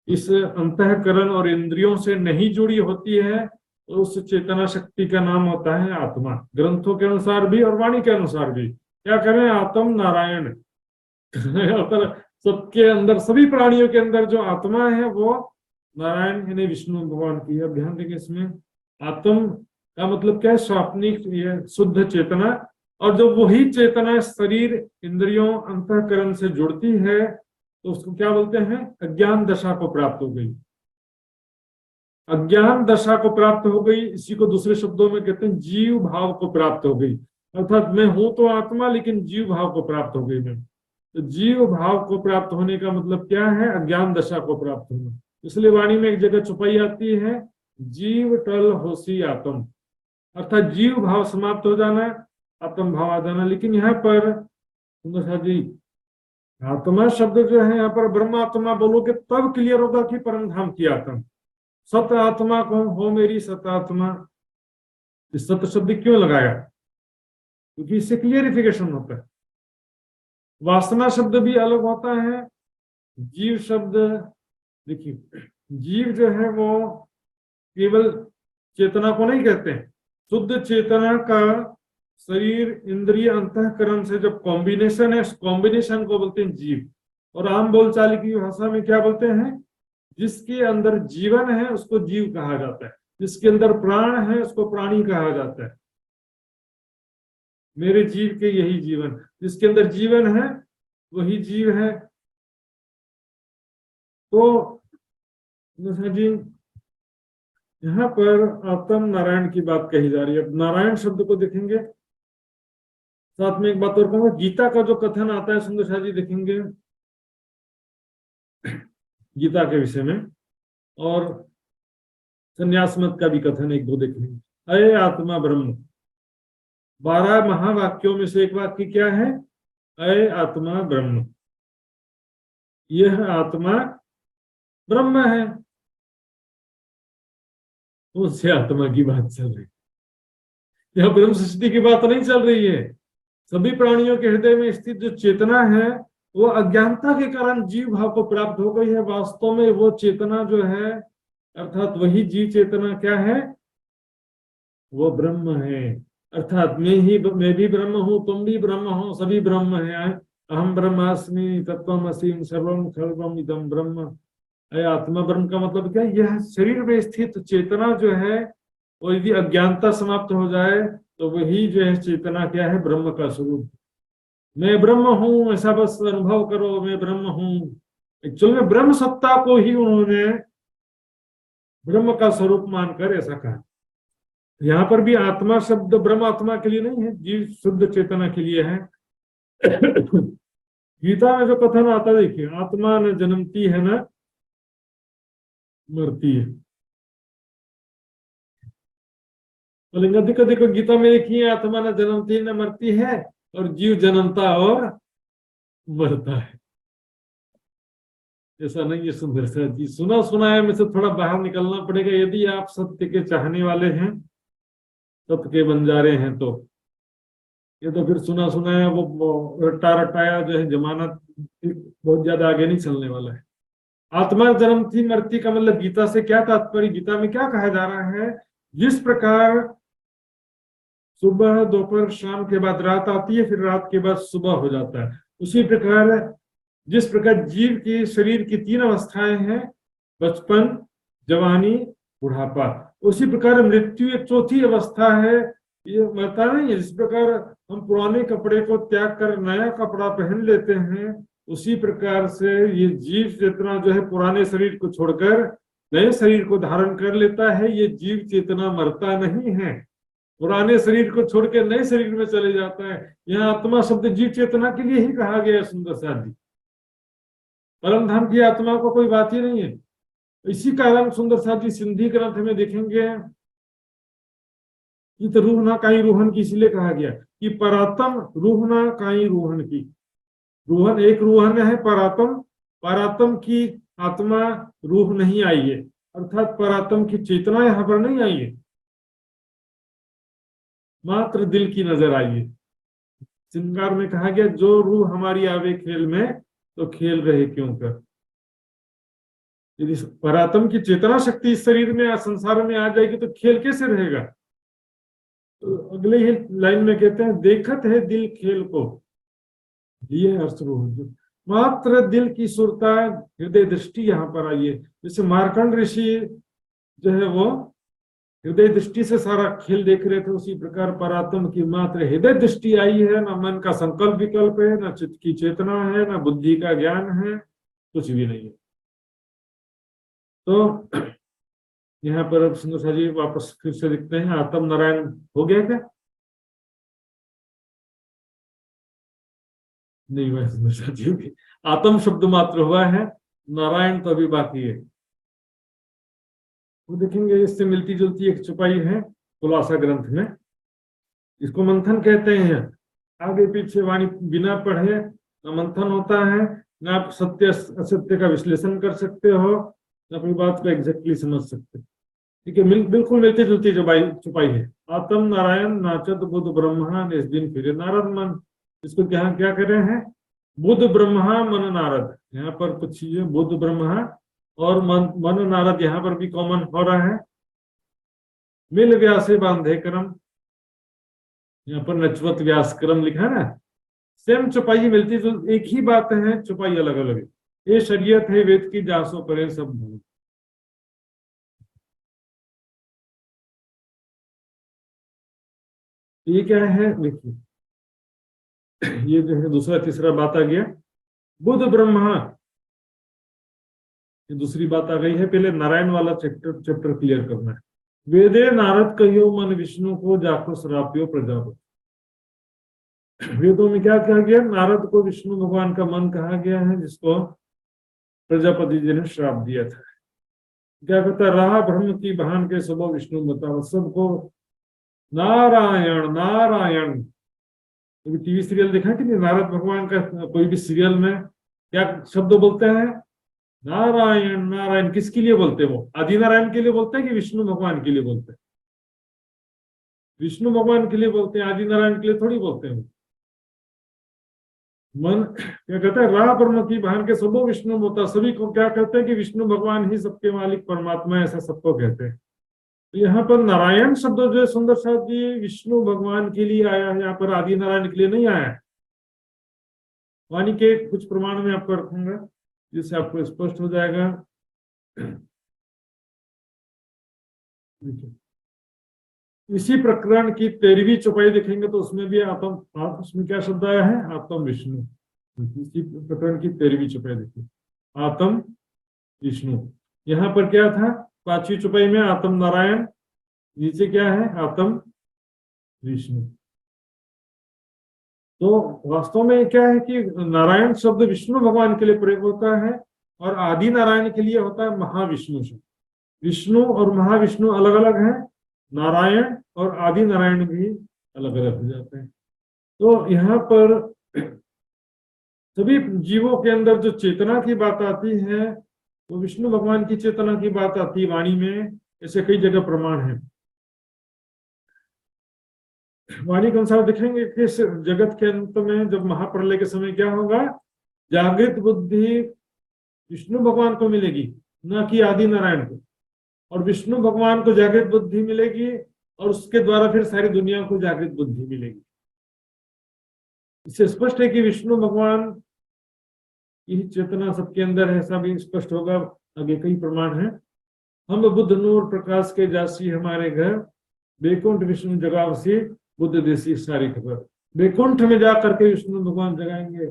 इस अंतःकरण और इंद्रियों से नहीं जुड़ी होती है, तो उस चेतना शक्ति का नाम होता है आत्मा। ग्रंथों के अनुसार भी और वाणी के अनुसार भी क्या करें, आत्म नारायण। सबके अंदर, सभी प्राणियों के अंदर जो आत्मा है वो नारायण यानी विष्णु भगवान की है। ध्यान देंगे इसमें आत्म का मतलब क्या है, स्वाप्निक, ये शुद्ध चेतना। और जब वही चेतना शरीर इंद्रियों अंतःकरण से जुड़ती है तो उसको क्या बोलते हैं, अज्ञान दशा को प्राप्त हो गई। अज्ञान दशा को प्राप्त हो गई, इसी को दूसरे शब्दों में कहते हैं जीव भाव को प्राप्त हो गई। अर्थात मैं हूं तो आत्मा, लेकिन जीव भाव को प्राप्त हो गई मैं। तो जीव भाव को प्राप्त होने का मतलब क्या है, अज्ञान दशा को प्राप्त होना। इसलिए वाणी में एक जगह चौपाई आती है, जीव टल होसी आत्म, अर्थात जीव भाव समाप्त हो जाना, आत्म भाव आ जाना। लेकिन यहाँ पर सुंदर जी, आत्मा शब्द जो है यहाँ पर ब्रह्म आत्मा बोलोगे तब क्लियर होगा कि परम धाम की आत्मा। सत आत्मा कौन हो मेरी सत आत्मा, इस सत शब्द क्यों लगाया, क्योंकि इससे क्लियरिफिकेशन होता है। वासना शब्द भी अलग होता है। जीव शब्द देखिए, जीव जो है वो केवल चेतना को नहीं कहते हैं, शुद्ध चेतना का शरीर इंद्रिय अंतःकरण से जब कॉम्बिनेशन है, उस कॉम्बिनेशन को बोलते हैं जीव। और आम बोलचाल की भाषा में क्या बोलते हैं, जिसके अंदर जीवन है उसको जीव कहा जाता है, जिसके अंदर प्राण है उसको प्राणी कहा जाता है। मेरे जीव के यही जीवन, जिसके अंदर जीवन है वही जीव है। तो जी यहाँ पर आत्म नारायण की बात कही जा रही है। अब नारायण शब्द को देखेंगे, साथ में एक बात और कहूंगा, गीता का जो कथन आता है सुंदर शाह जी देखेंगे गीता के विषय में, और संन्यास मत का भी कथन एक दो देखेंगे। अये आत्मा ब्रह्म, 12 महावाक्यों में से एक वाक्य क्या है, अये आत्मा ब्रह्म, यह आत्मा ब्रह्म है। उससे आत्मा की बात चल रही है, यह ब्रह्म सृष्टि की बात नहीं चल रही है। सभी प्राणियों के हृदय में स्थित जो चेतना है वो अज्ञानता के कारण जीव भाव को प्राप्त हो गई है। वास्तव में वो चेतना जो है, अर्थात वही जीव चेतना क्या है, वो ब्रह्म है। अर्थात मैं भी ब्रह्म हूं, तुम भी ब्रह्म हो, सभी ब्रह्म है। अहम ब्रह्मास्मि तत्त्वमसि सर्वम खल्वम इदम ब्रह्म। आत्मा ब्रह्म का मतलब क्या है, यह शरीर में स्थित चेतना जो है वो यदि अज्ञानता समाप्त हो जाए तो वही जो है चेतना क्या है, ब्रह्म का स्वरूप। मैं ब्रह्म हूं ऐसा बस अनुभव करो, मैं ब्रह्म हूं। एक्चुअल में ब्रह्म सत्ता को ही उन्होंने ब्रह्म का स्वरूप मानकर ऐसा कहा। यहाँ पर भी आत्मा शब्द ब्रह्म आत्मा के लिए नहीं है, जीव शुद्ध चेतना के लिए है। गीता में जो कथन आता है देखिए, आत्मा न जन्मती है न मरती है। बोलेंगे देखो देखो गीता में लिखी है आत्मा न जन्मती न मरती है, और जीव जन्मता और मरता है। ऐसा नहीं है सुंदर सा जी, सुना सुनाया में से थोड़ा बाहर निकलना पड़ेगा। यदि आप सत्य के चाहने वाले हैं तत्व के बंजारे हैं। तो ये तो फिर सुना सुना है, वो रट्टा रटाया जो है जमाना बहुत ज्यादा आगे नहीं चलने वाला है। आत्मा जन्म थी मरती का मतलब गीता से क्या तात्पर्य, गीता में क्या कहा जा रहा है, जिस प्रकार सुबह दोपहर शाम के बाद रात आती है, फिर रात के बाद सुबह हो जाता है, उसी प्रकार जिस प्रकार जीव की शरीर की 3 अवस्थाएं हैं, बचपन, जवानी, बुढ़ापा, उसी प्रकार मृत्यु एक 4थी अवस्था है। ये मरता नहीं है। जिस प्रकार हम पुराने कपड़े को त्याग कर नया कपड़ा पहन लेते हैं, उसी प्रकार से ये जीव चेतना जो है पुराने शरीर को छोड़कर नए शरीर को धारण कर लेता है। ये जीव चेतना मरता नहीं है, पुराने शरीर को छोड़ के नए शरीर में चले जाता है। यहाँ आत्मा शब्द जीव चेतना के लिए ही कहा गया है सुंदर साथ जी। परम धाम की आत्मा को कोई बात ही नहीं है। इसी कारण सुंदर साथ जी सिंधी ग्रंथ में देखेंगे कि तो रूह ना काई रूहन की, इसलिए कहा गया कि परातम रूह ना काई रूहन की। रूहन एक रूहन है परातम, परातम की आत्मा रूह नहीं आई है, अर्थात परातम की चेतना यहाँ पर नहीं आई है, मात्र दिल की नजर आई है। श्रृंगार में कहा गया जो रूह हमारी आवे खेल में, तो खेल रहे क्यों कर। यदि परात्म की चेतना शक्ति इस शरीर में संसार में आ जाएगी तो खेल कैसे रहेगा। तो अगले ही लाइन में कहते हैं देखत है दिल खेल को, ये अर्थ रूह, मात्र दिल की सुरता हृदय दृष्टि यहाँ पर आई है। जैसे मार्कंड ऋषि जो है वो हृदय दृष्टि से सारा खेल देख रहे थे, उसी प्रकार परात्म की मात्र हृदय दृष्टि आई है। ना मन का संकल्प विकल्प है, ना चित्त की चेतना है, ना बुद्धि का ज्ञान है, कुछ भी नहीं है। तो यहाँ पर अब सुंदर जी वापस फिर से लिखते हैं, आत्म नारायण हो गया क्या? नहीं हुआ सुंदर जी, आत्म शब्द मात्र हुआ है, नारायण तो अभी बाकी है। वो देखेंगे इससे मिलती जुलती एक छुपाई है खुलासा ग्रंथ में, इसको मंथन कहते हैं। आगे पीछे वाणी बिना पढ़े न मंथन होता है, न आप सत्य असत्य का विश्लेषण कर सकते हो, न अपनी बात को एग्जैक्टली समझ सकते। ठीक है, बिल्कुल मिलती जुलती छुपाई है। आत्म नारायण नाचत बुद्ध ब्रह्मा इस दिन फिर नारद मन। इसको क्या कर रहे हैं, बुद्ध ब्रह्मा मन नारद। यहाँ पर कुछ चीजें बुद्ध ब्रह्मा और मन नारद यहाँ पर भी कॉमन हो रहा है। मिल व्यासे बांधे क्रम, यहाँ पर नचवत व्यास क्रम लिखा है ना, सेम छुपाई मिलती जो एक ही बात है, छुपाई अलग अलग है। ये शरीयत है वेद की जासो परे सब भूल। ये क्या है देखिए, ये जो है दूसरा तीसरा बात आ गया, बुद्ध ब्रह्मा, ये दूसरी बात आ गई है। पहले नारायण वाला चैप्टर क्लियर करना है। वेदे नारद कहियो मन विष्णु को जाको श्रापियो प्रजापति। वेदों में क्या कहा गया, नारद को विष्णु भगवान का मन कहा गया है, जिसको प्रजापति जी ने श्राप दिया था। क्या कहता, रहा ब्रह्म की बहान के सुबह विष्णु बताओ सबको नारायण नारायण। तो टीवी सीरियल देखा कि नहीं, नारद भगवान का कोई भी सीरियल में क्या शब्द बोलते हैं, नारायण नारायण। किसके लिए बोलते हैं, वो आदि नारायण के लिए बोलते हैं कि विष्णु भगवान के लिए बोलते हैं? विष्णु भगवान के लिए बोलते हैं, आदि नारायण के लिए थोड़ी बोलते हैं। मन क्या कहता है, राह ब्रह्म की बहन के सबो विष्णु होता। सभी को क्या कहते हैं कि विष्णु भगवान ही सबके मालिक परमात्मा है, ऐसा सबको कहते हैं। तो यहाँ पर नारायण शब्द जो है सुंदर साहब जी विष्णु भगवान के लिए आया है, यहाँ पर आदि नारायण के लिए नहीं आया है। वाणी के कुछ प्रमाण में आपको रखूंगा जिससे आपको स्पष्ट हो जाएगा। इसी प्रकरण की 13वीं चौपाई देखेंगे तो उसमें भी उसमें क्या शब्द आया है, आत्म विष्णु। इसी प्रकरण की 13वीं चौपाई देखिए, आत्म विष्णु। यहाँ पर क्या था, 5वीं चौपाई में आत्म नारायण, नीचे क्या है, आत्म विष्णु। तो वास्तव में क्या है कि नारायण शब्द विष्णु भगवान के लिए प्रयोग होता है और आदि नारायण के लिए होता है महाविष्णु शब्द। विष्णु और महाविष्णु अलग अलग है, नारायण और आदि नारायण भी अलग अलग हो जाते हैं। तो यहाँ पर सभी जीवों के अंदर जो चेतना की बात आती है वो विष्णु भगवान की चेतना की बात आती है वाणी में, ऐसे कई जगह प्रमाण है। वाणी के अनुसार देखेंगे कि इस जगत के अंत में जब महाप्रलय के समय क्या होगा, जागृत बुद्धि विष्णु भगवान को मिलेगी, न कि आदि नारायण को। और विष्णु भगवान को जागृत बुद्धि मिलेगी और उसके द्वारा फिर सारी दुनिया को जागृत बुद्धि मिलेगी। इससे स्पष्ट है कि विष्णु भगवान की चेतना सबके अंदर है, ऐसा भी स्पष्ट होगा। आगे कई प्रमाण है। हम बुद्ध नूर प्रकाश के जासी हमारे घर, बैकुंठ विष्णु जगावसी बुद्ध देसी सारी खबर। बैकुंठ में जा करके विष्णु भगवान जगाएंगे।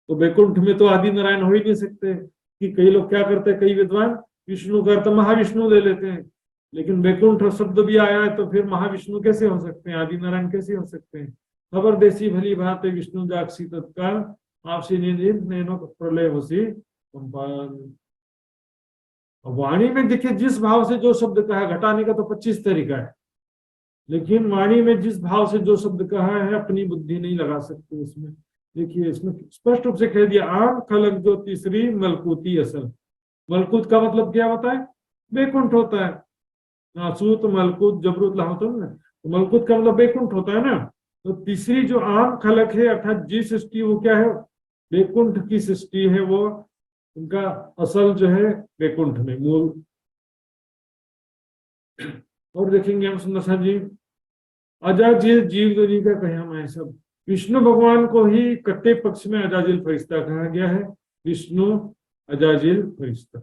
तो बैकुंठ में तो आदि नारायण हो ही नहीं सकते। कि कई लोग क्या करते हैं, कई विद्वान विष्णु का अर्थ महाविष्णु ले लेते हैं, लेकिन बैकुंठ शब्द भी आया है तो फिर महाविष्णु कैसे हो सकते हैं, आदि नारायण कैसे हो सकते हैं। खबर देसी भली भात विष्णु जाक्षी तत्काल, आपसी नैनो प्रलय होसी संपान। वाणी में देखिए जिस भाव से जो शब्द कहा, घटाने का तो 25 तरीका है, लेकिन वाणी में जिस भाव से जो शब्द कहा है अपनी बुद्धि नहीं लगा सकते उसमें। देखिए इसमें स्पष्ट रूप से कह दिया, आम खलक जो तीसरी मलकूती असल। मलकूत का मतलब क्या होता है, बैकुंठ होता है। नासूत मलकूत जबरूत लाहौत है ना, तो मलकूत का मतलब बैकुंठ होता है ना। तो तीसरी जो आम खलक है अर्थात जी सृष्टि, वो क्या है, बैकुंठ की सृष्टि है। वो उनका असल जो है बैकुंठ में मूल। और देखेंगे हम सुंदर सा जी, अजाजिल जीव दुनी का कहे हम सब। विष्णु भगवान को ही कट्टे पक्ष में अजाजिल फरिश्ता कहा गया है। विष्णु अजाजिल फरिश्ता,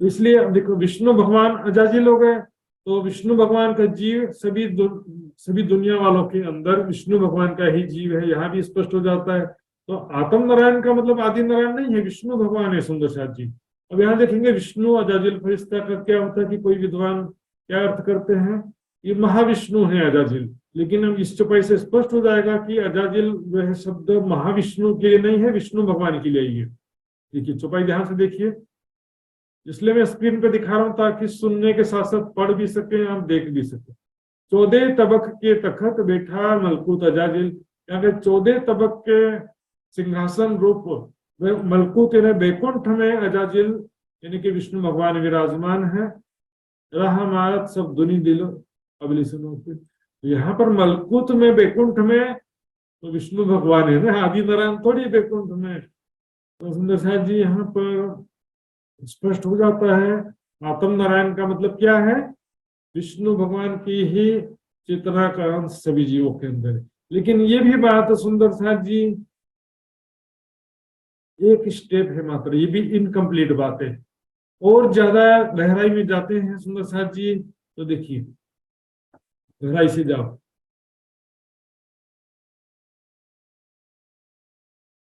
इसलिए अब देखो विष्णु भगवान अजाजिल हो गए, तो विष्णु भगवान का जीव सभी दुनिया वालों के अंदर विष्णु भगवान का ही जीव है, यहाँ भी स्पष्ट हो जाता है। तो आत्म नारायण का मतलब आदि नारायण नहीं है, विष्णु भगवान है सुंदर साथ जी। अब यहाँ देखेंगे विष्णु अजाजिल फरिश्ता का क्या होता है कि कोई विद्वान क्या अर्थ करते हैं, ये महाविष्णु है अजाजिल। लेकिन अब इस चौपाई से स्पष्ट हो जाएगा कि अजाजिल जो है शब्द महाविष्णु के लिए नहीं है, विष्णु भगवान के लिए ही है। देखिए चौपाई ध्यान से देखिए, इसलिए मैं स्क्रीन पे दिखा रहा हूं ताकि सुनने के साथ साथ पढ़ भी सके, आप देख भी सके। 14 तबक के तखत बैठा मलकूत अजाजिल, यहाँ पे 14 तबक के सिंहासन रूप मलकूत बैकुंठ में अजाजिल यानी कि विष्णु भगवान विराजमान है। रहमात सब दुनी दिलो अबली सुनो। तो यहाँ पर मलकूत में बैकुंठ में तो विष्णु भगवान है ना, आदि नारायण थोड़ी बैकुंठ में। तो सुंदर साहब जी यहाँ पर स्पष्ट हो जाता है आत्म नारायण का मतलब क्या है, विष्णु भगवान की ही चेतना का अंश सभी जीवों के अंदर है। लेकिन ये भी बात सुंदर साथ जी एक स्टेप है मात्र, ये भी इनकम्प्लीट बात है। और ज्यादा गहराई में जाते हैं सुंदर साथ जी, तो देखिए गहराई से जाओ।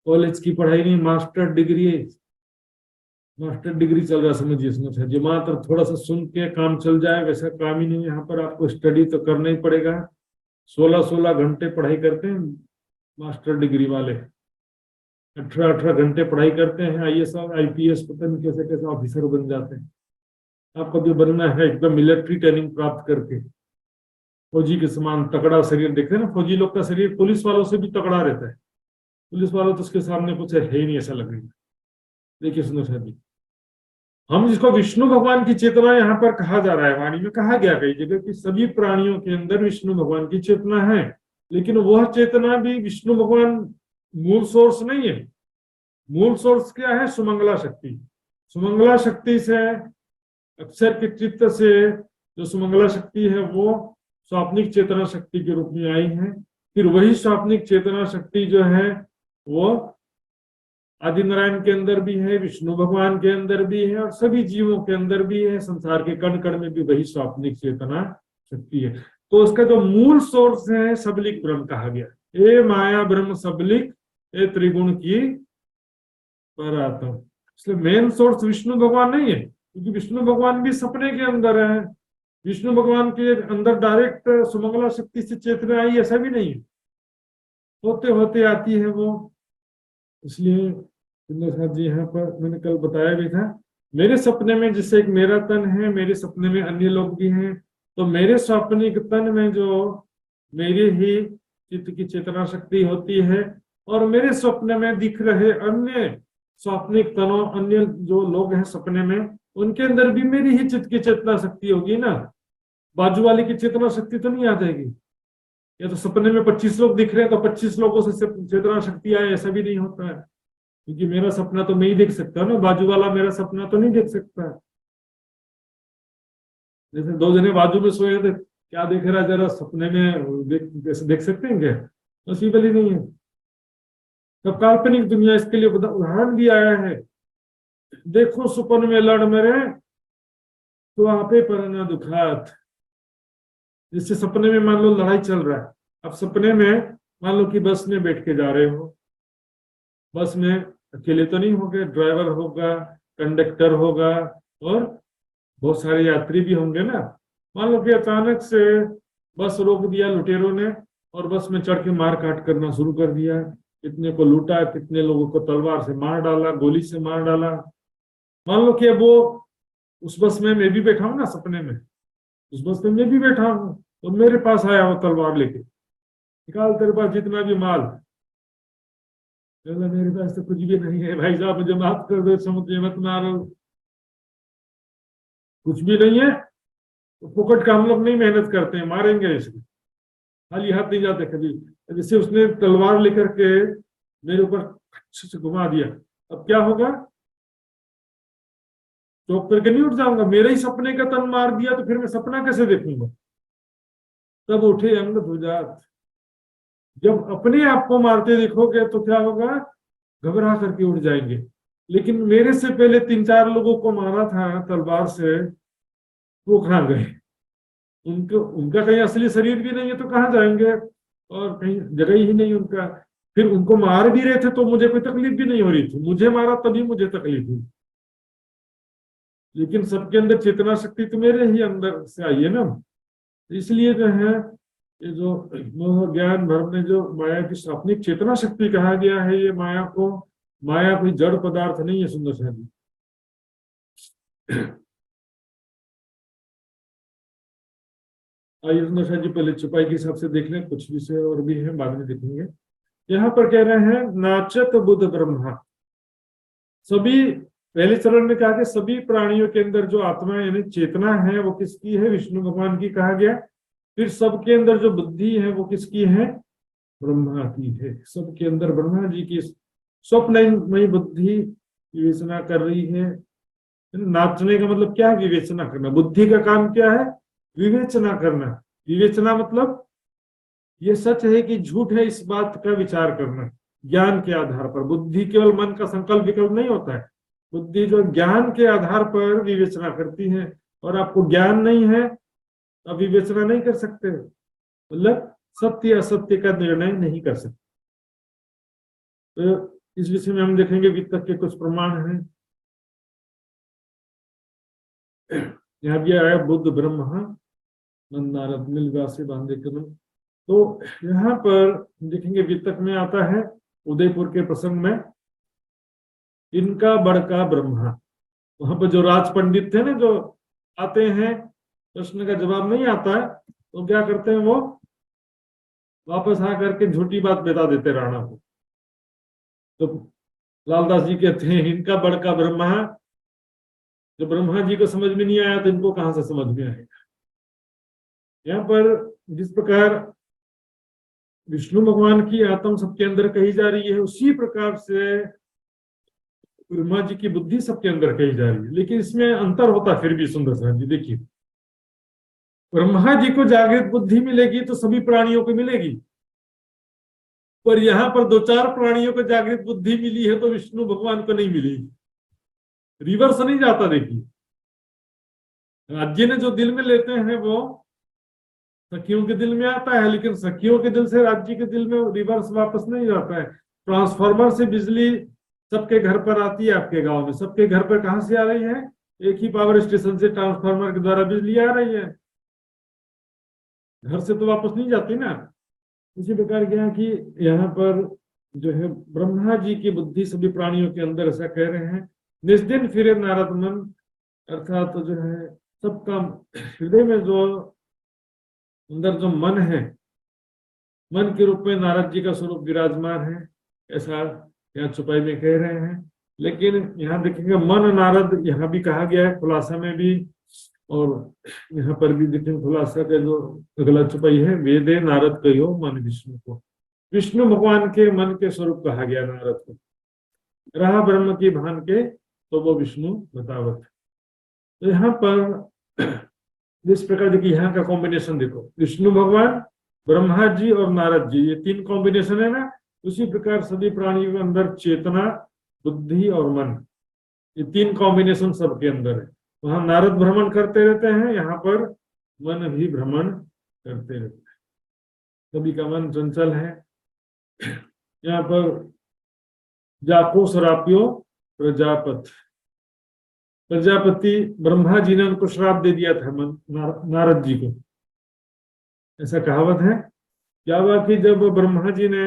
कॉलेज की पढ़ाई नहीं, मास्टर डिग्री है, मास्टर डिग्री चल रहा समझिए सुंदर जी। मात्र थोड़ा सा सुन के काम चल जाए वैसा काम ही नहीं, यहाँ पर आपको स्टडी तो करना ही पड़ेगा। 16-16 घंटे पढ़ाई करते हैं मास्टर डिग्री वाले, 18-18 घंटे पढ़ाई करते हैं। IAS IPS पता नहीं कैसे कैसे ऑफिसर बन जाते हैं। आपको जो बनना है एकदम मिलिट्री ट्रेनिंग प्राप्त करके फौजी के समान तगड़ा शरीर। देखते हैं ना फौजी लोग का शरीर पुलिस वालों से भी तगड़ा रहता है। पुलिस वालों तो उसके सामने कुछ है ही नहीं, ऐसा लगेगा। देखिए सुंदर जी, हम जिसको विष्णु भगवान की चेतना यहाँ पर कहा जा रहा है, वाणी में कहा गया कई जगह कि सभी प्राणियों के अंदर विष्णु भगवान की चेतना है, लेकिन वह चेतना भी विष्णु भगवान मूल सोर्स नहीं है। मूल सोर्स क्या है, सुमंगला शक्ति। सुमंगला शक्ति से अक्षर के चित्त से जो सुमंगला शक्ति है वो स्वाप्निक चेतना शक्ति के रूप में आई है। फिर वही स्वाप्निक चेतना शक्ति जो है वो आदि नारायण के अंदर भी है, विष्णु भगवान के अंदर भी है और सभी जीवों के अंदर भी है। संसार के कण कण में भी वही स्वाप्निक चेतना शक्ति है। तो उसका जो मूल सोर्स है सबलिक ब्रह्म कहा गया। ए माया ब्रह्म सबलिक ए त्रिगुण की परात्म। इसलिए मेन सोर्स विष्णु भगवान नहीं है, क्योंकि विष्णु भगवान भी सपने के अंदर है। विष्णु भगवान के अंदर डायरेक्ट सुमंगला शक्ति से चेतना आई ऐसा भी नहीं है, होते होते आती है वो। इसलिए जी यहाँ पर मैंने कल बताया भी था, मेरे सपने में जैसे एक मेरा तन है, मेरे सपने में अन्य लोग भी हैं। तो मेरे स्वप्निक तन में जो मेरी ही चित्त की चेतना शक्ति होती है और मेरे स्वप्न में दिख रहे अन्य स्वप्निक तनों, अन्य जो लोग हैं सपने में, उनके अंदर भी मेरी ही चित्त की चेतना शक्ति होगी ना। बाजू वाले की चेतना शक्ति तो नहीं आ जाएगी। या तो सपने में 25 लोग दिख रहे हैं तो 25 लोगों से चेतना शक्ति आए, ऐसा भी नहीं होता है, क्योंकि मेरा सपना तो मैं ही देख सकता ना, बाजू वाला मेरा सपना तो नहीं देख सकता। जैसे दो जने बाजू में सोए थे, क्या देख रहा है जरा सपने में देख सकते हैं क्या? पॉसिबल ही नहीं है। तो काल्पनिक दुनिया, इसके लिए उदाहरण भी आया है। देखो सुपन में लड़ मेरे तो आपे पर न दुखात। जिससे सपने में मान लो लड़ाई चल रहा है, अब सपने में मान लो कि बस में बैठ के जा रहे हो, बस में अकेले तो नहीं होगे, ड्राइवर होगा, कंडक्टर होगा और बहुत सारे यात्री भी होंगे ना। मान लो कि अचानक से बस रोक दिया लुटेरों ने और बस में चढ़ के मार काट करना शुरू कर दिया, कितने को लूटा, कितने लोगों को तलवार से मार डाला, गोली से मार डाला। मान लो कि अब वो उस बस में मैं भी बैठा हूं ना, सपने में उस बस में मैं भी बैठा हूं और मेरे पास आया वो तलवार लेके, निकाल तेरे पास जितना भी माल। मेरे पास तो कुछ भी नहीं है भाई साहब, मुझे माफ कर दो, समुद्र मत मारो, कुछ भी नहीं है। तो फुकट का हम लोग नहीं मेहनत करते हैं, मारेंगे इसको, खाली हाथ नहीं जाते कभी। जैसे उसने तलवार लेकर के मेरे ऊपर अच्छे से घुमा दिया, अब क्या होगा? चौक करके नहीं उठ जाऊंगा, मेरे ही सपने का तन मार दिया तो फिर मैं सपना कैसे देखूंगा? तब उठे अंग धुजात। जब अपने आप को मारते देखोगे तो क्या होगा? घबरा करके उठ जाएंगे। लेकिन मेरे से पहले 3-4 लोगों को मारा था तलवार से, वो कहाँ गए? उनका कहीं असली शरीर भी नहीं है तो कहाँ जाएंगे, और कहीं जगह ही नहीं उनका। फिर उनको मार भी रहे थे तो मुझे कोई तकलीफ भी नहीं हो रही थी, मुझे मारा तभी मुझे तकलीफ हुई। लेकिन सबके अंदर चेतना शक्ति तो मेरे ही अंदर से आई है ना। इसलिए जो है ये जो मोह ज्ञान भ्रम में जो माया की स्वाप्निक चेतना शक्ति कहा गया है, ये माया कोई जड़ पदार्थ नहीं है। सुंदर शाह जी, आइए सुंदर शाह जी पहले चुपाई के हिसाब से देख लें, कुछ विषय और भी है बाद में देखेंगे। यहाँ पर कह रहे हैं नाचत बुद्ध ब्रह्मा। सभी पहले चरण में कहा कि सभी प्राणियों के अंदर जो आत्मा यानी चेतना है वो किसकी है? विष्णु भगवान की कहा गया। फिर सबके अंदर जो बुद्धि है वो किसकी है? ब्रह्मा की है। सबके अंदर ब्रह्मा जी की स्वप्नमयी बुद्धि विवेचना कर रही है। नाचने का मतलब क्या है? विवेचना करना। बुद्धि का काम क्या है? विवेचना करना। विवेचना मतलब ये सच है कि झूठ है, इस बात का विचार करना ज्ञान के आधार पर। बुद्धि केवल मन का संकल्प विकल्प नहीं होता है, बुद्धि जो ज्ञान के आधार पर विवेचना करती है। और आपको ज्ञान नहीं है, आप विवेचना नहीं कर सकते, मतलब सत्य असत्य का निर्णय नहीं कर सकते। तो इस विषय में हम देखेंगे वितक के कुछ प्रमाण हैं। यहाँ भी आया बुद्ध ब्रह्म नारद मिलगा से बांधे करो। तो यहाँ पर देखेंगे वितक में आता है उदयपुर के प्रसंग में, इनका बड़का ब्रह्मा। वहां पर जो राज पंडित थे ना, जो आते हैं प्रश्न का जवाब नहीं आता है तो क्या करते हैं, वो वापस आकर के झूठी बात बता देते राणा को। तो लालदास जी कहते हैं इनका बड़का ब्रह्मा। जो ब्रह्मा जी को समझ में नहीं आया तो इनको कहां से समझ में आएगा। यहाँ पर जिस प्रकार विष्णु भगवान की आत्म सबके अंदर कही जा रही है, उसी प्रकार से ब्रह्मा जी की बुद्धि सबके अंदर कही जा रही है। लेकिन इसमें अंतर होता फिर भी। सुंदर साहब जी देखिए, ब्रह्मा जी को जागृत बुद्धि मिलेगी तो सभी प्राणियों को मिलेगी, पर यहाँ पर 2-4 प्राणियों को जागृत बुद्धि मिली है तो विष्णु भगवान को नहीं मिली। रिवर्स नहीं जाता। देखिए, राज्य ने जो दिल में लेते हैं वो सखियों के दिल में आता है, लेकिन सखियों के दिल से राज्य के दिल में रिवर्स वापस नहीं जाता है। ट्रांसफार्मर से बिजली सबके घर पर आती है, आपके गांव में सबके घर पर कहां से आ रही है? एक ही पावर स्टेशन से ट्रांसफार्मर के द्वारा बिजली आ रही है, घर से तो वापस नहीं जाती ना। इसी प्रकार क्या कि यहाँ पर जो है ब्रह्मा जी की बुद्धि सभी प्राणियों के अंदर, ऐसा कह रहे हैं। निस्दिन फिरे नारद मन, अर्थात तो जो है सबका हृदय में जो अंदर जो मन है, मन के रूप में नारद जी का स्वरूप विराजमान है, ऐसा यहाँ चुपाई में कह रहे हैं। लेकिन यहाँ देखेंगे मन नारद यहाँ भी कहा गया है, खुलासा में भी और यहाँ पर भी देखिए खुलासा का जो अगला चौपाई है, वेदे नारद कहो मन विष्णु को। विष्णु भगवान के मन के स्वरूप कहा गया नारद को। रहा ब्रह्म की भान के तो वो विष्णु बतावत। तो यहाँ पर जिस प्रकार देखिए यहाँ का कॉम्बिनेशन देखो, विष्णु भगवान, ब्रह्मा जी और नारद जी, ये तीन कॉम्बिनेशन है ना। उसी प्रकार सभी प्राणियों के अंदर चेतना, बुद्धि और मन, ये तीन कॉम्बिनेशन सबके अंदर है। वहां नारद भ्रमण करते रहते हैं, यहाँ पर मन भी भ्रमण करते रहते हैं। सभी का मन चंचल है। यहाँ पर जाको सरापियो प्रजापत, प्रजापति ब्रह्मा जी ने उनको श्राप दे दिया था नारद जी को। ऐसा कहावत है। क्या हुआ कि जब ब्रह्मा जी ने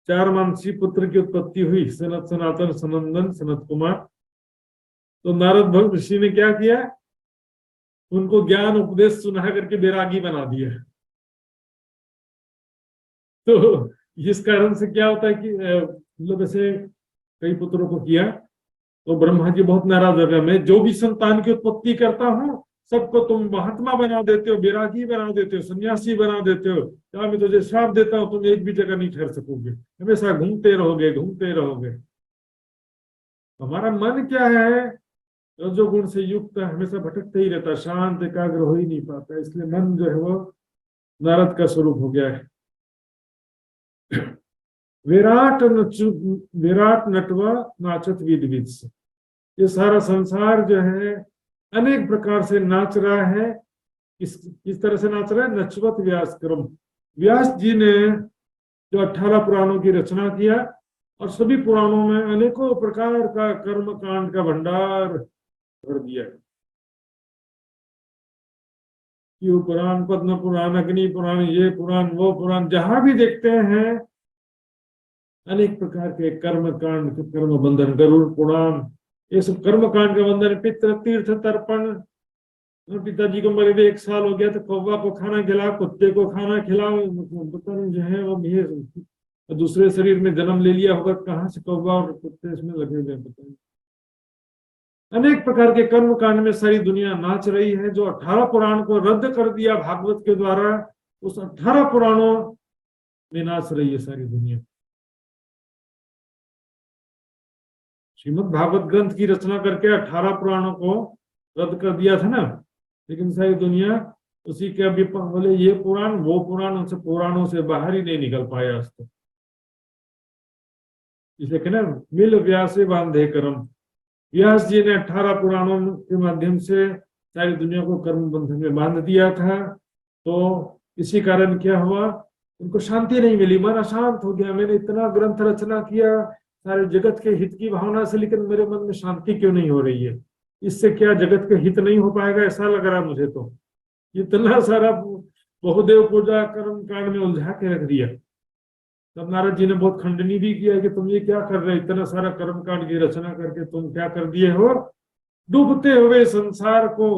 4 मानसी पुत्र की उत्पत्ति हुई, सनत, सनातन, सनंदन, सनत कुमार, तो नारद ऋषि ने क्या किया, उनको ज्ञान उपदेश सुना करके बैरागी बना दिया। तो इस कारण से क्या होता है कि मतलब ऐसे कई पुत्रों को किया तो ब्रह्मा जी बहुत नाराज हो गए, मैं जो भी संतान की उत्पत्ति करता हूँ सबको तुम महात्मा बना देते हो, बैरागी बना देते हो, सन्यासी बना देते हो, क्या मैं तुझे श्राप देता हूँ, तुम एक भी जगह नहीं ठहर सकोगे, हमेशा घूमते रहोगे घूमते रहोगे। हमारा मन क्या है, रजोगुण से युक्त हमेशा भटकते ही रहता, शांत एकाग्र हो ही नहीं पाता, इसलिए मन जो है वो नारद का स्वरूप हो गया है। विराट नटवा नाचत विद विद, ये सारा संसार जो है अनेक प्रकार से नाच रहा है। किस तरह से नाच रहा है, नचवत व्यास क्रम। व्यास जी ने जो 18 पुराणों की रचना किया और सभी पुराणों में अनेकों प्रकार का कर्म कांड का भंडार भर दिया। शिव पुराण, पद्म पुराण, अग्नि पुराण, ये पुराण वो पुराण, जहां भी देखते हैं अनेक प्रकार के कर्म कांड, कर्म बंधन, गरुड़ पुराण, ये सब कर्म कांड का बंधन। पितृ तीर्थ तर्पण, पिताजी को मरे हुए 1 साल हो गया तो कौवा को खाना खिला, कुत्ते को खाना खिलाओ, पता नहीं जो है वो ये दूसरे शरीर में जन्म ले लिया होगा, कहाँ से कौवा और कुत्ते इसमें लगे हुए पता नहीं। अनेक प्रकार के कर्म कांड में सारी दुनिया नाच रही है। जो 18 पुराण को रद्द कर दिया भागवत के द्वारा, उस 18 पुराणों में नाच रही है सारी दुनिया। श्रीमद् भागवत ग्रंथ की रचना करके 18 पुराणों को रद्द कर दिया था ना, लेकिन सारी दुनिया उसी के अभी बोले ये पुराण वो पुराण, उनसे पुराणों से बाहर ही नहीं निकल पाया आज तक। इसे कहना मिल व्यासे बांधे कर्म। व्यास जी ने 18 पुराणों के माध्यम से सारी दुनिया को कर्म बंधन में बांध दिया था। तो इसी कारण क्या हुआ, उनको शांति नहीं मिली, मन अशांत हो गया। मैंने इतना ग्रंथ रचना किया सारे जगत के हित की भावना से, लेकिन मेरे मन में शांति क्यों नहीं हो रही है? इससे क्या जगत के हित नहीं हो पाएगा? ऐसा लग रहा है मुझे तो। इतना सारा बहुदेव पूजा कर्म कांड में उलझा के रख दिया। तब नारद जी ने बहुत खंडनी भी किया कि तुम ये क्या कर रहे हो, इतना सारा कर्म कांड की रचना करके तुम क्या कर दिए हो? डूबते हुए संसार को,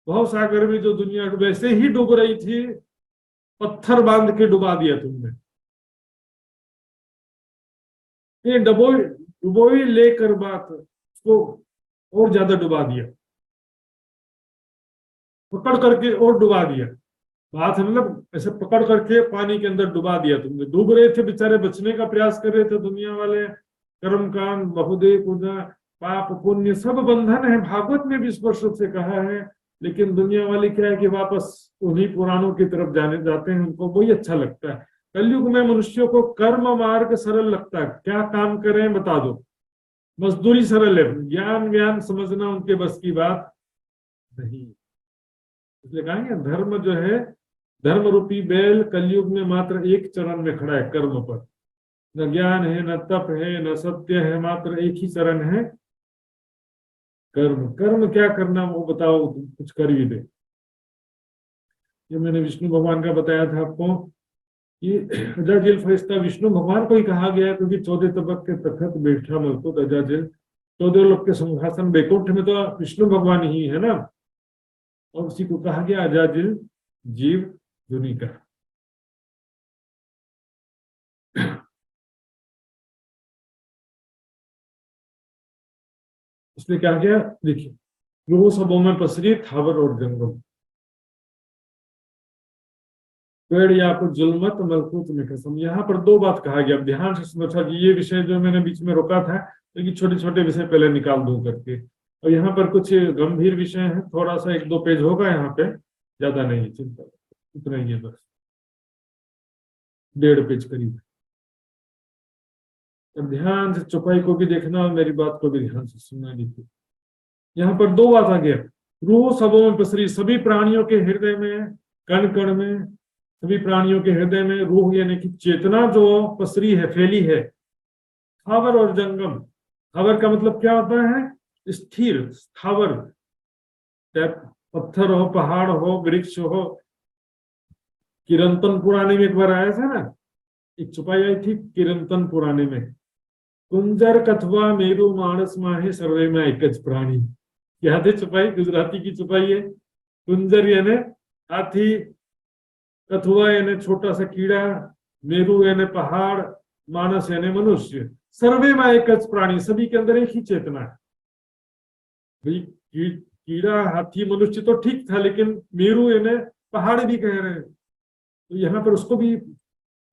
भव सागर में जो दुनिया वैसे ही डूब रही थी, पत्थर बांध के डुबा दिया तुमने। ये डुबोई लेकर बात उसको और ज्यादा डुबा दिया, पकड़ करके और डुबा दिया। बात है मतलब ऐसे पकड़ करके पानी के अंदर डुबा दिया तुमने। डूब रहे थे बेचारे, बचने का प्रयास कर रहे थे दुनिया वाले। कर्म कांड, बहुदेव पूजा, पाप पुण्य सब बंधन है, भागवत में भी स्पष्ट रूप से कहा है। लेकिन दुनिया वाले क्या है कि वापस उन्हीं पुराणों की तरफ जाने जाते हैं, उनको वही अच्छा लगता है। कलयुग में मनुष्यों को कर्म मार्ग सरल लगता है, क्या काम करें बता दो, मजदूरी सरल है, ज्ञान ज्ञान समझना उनके बस की बात नहीं। इसलिए कहेंगे धर्म जो है, धर्म रूपी बैल कलयुग में मात्र एक चरण में खड़ा है, कर्म पर। न ज्ञान है, न तप है, न सत्य है, मात्र एक ही चरण है, कर्म। कर्म क्या करना वो बताओ, कुछ कर ही दे। ये मैंने विष्णु भगवान का बताया था आपको कि अजाजिल फरिश्ता विष्णु भगवान को ही कहा गया है, क्योंकि 14 तबक के तखत बैठा मलकुत अजाजिल। 14 लोग के सिंहासन बैकुंठ में तो विष्णु भगवान ही है ना, और उसी को कहा गया अजाजिल जीव दुनी का। इसलिए क्या गया देखिए, रूह सबों में पसरी थावर और जंगम, पेड़ या कुछ जुल्मत मलकूत में कसम। यहाँ पर दो बात कहा गया, ध्यान से सुनो। अच्छा, ये विषय जो मैंने बीच में रोका था, लेकिन छोटे छोटे विषय पहले निकाल दूं करके, और यहाँ पर कुछ गंभीर विषय है, थोड़ा सा 1-2 पेज होगा यहाँ पे, ज्यादा नहीं है, चिंता इतना ही है, बस 1.5 पेज करीब। अब ध्यान से चौपाई को भी देखना और मेरी बात को भी ध्यान से सुनना। देखिए यहाँ पर दो बात आ गया, रूह सबों में पसरी, सभी प्राणियों के हृदय में, कण कण में, सभी प्राणियों के हृदय में रूह यानी कि चेतना जो पसरी है, फैली है। स्थावर और जंगम, स्थावर का मतलब क्या होता है? स्थिर, स्थावर, पत्थर हो, पहाड़ हो, वृक्ष हो। किरंतन पुराने में एक बार आया था ना, एक चुपाई आई थी किरंतन पुराने में, कुंजर कथवा मेरु मानस माहे सर्वे में एक प्राणी। याद है चुपाई? गुजराती की चुपाई है। कुंजर यानी हाथी, कथुआ यानी छोटा सा कीड़ा, मेरु यानी पहाड़, मानस यानी मनुष्य, सर्वे में एक प्राणी, सभी के अंदर एक ही चेतना है। भाई कीड़ा, हाथी, मनुष्य तो ठीक था, लेकिन मेरु यानी पहाड़ भी कह रहे हैं, तो यहाँ पर उसको भी,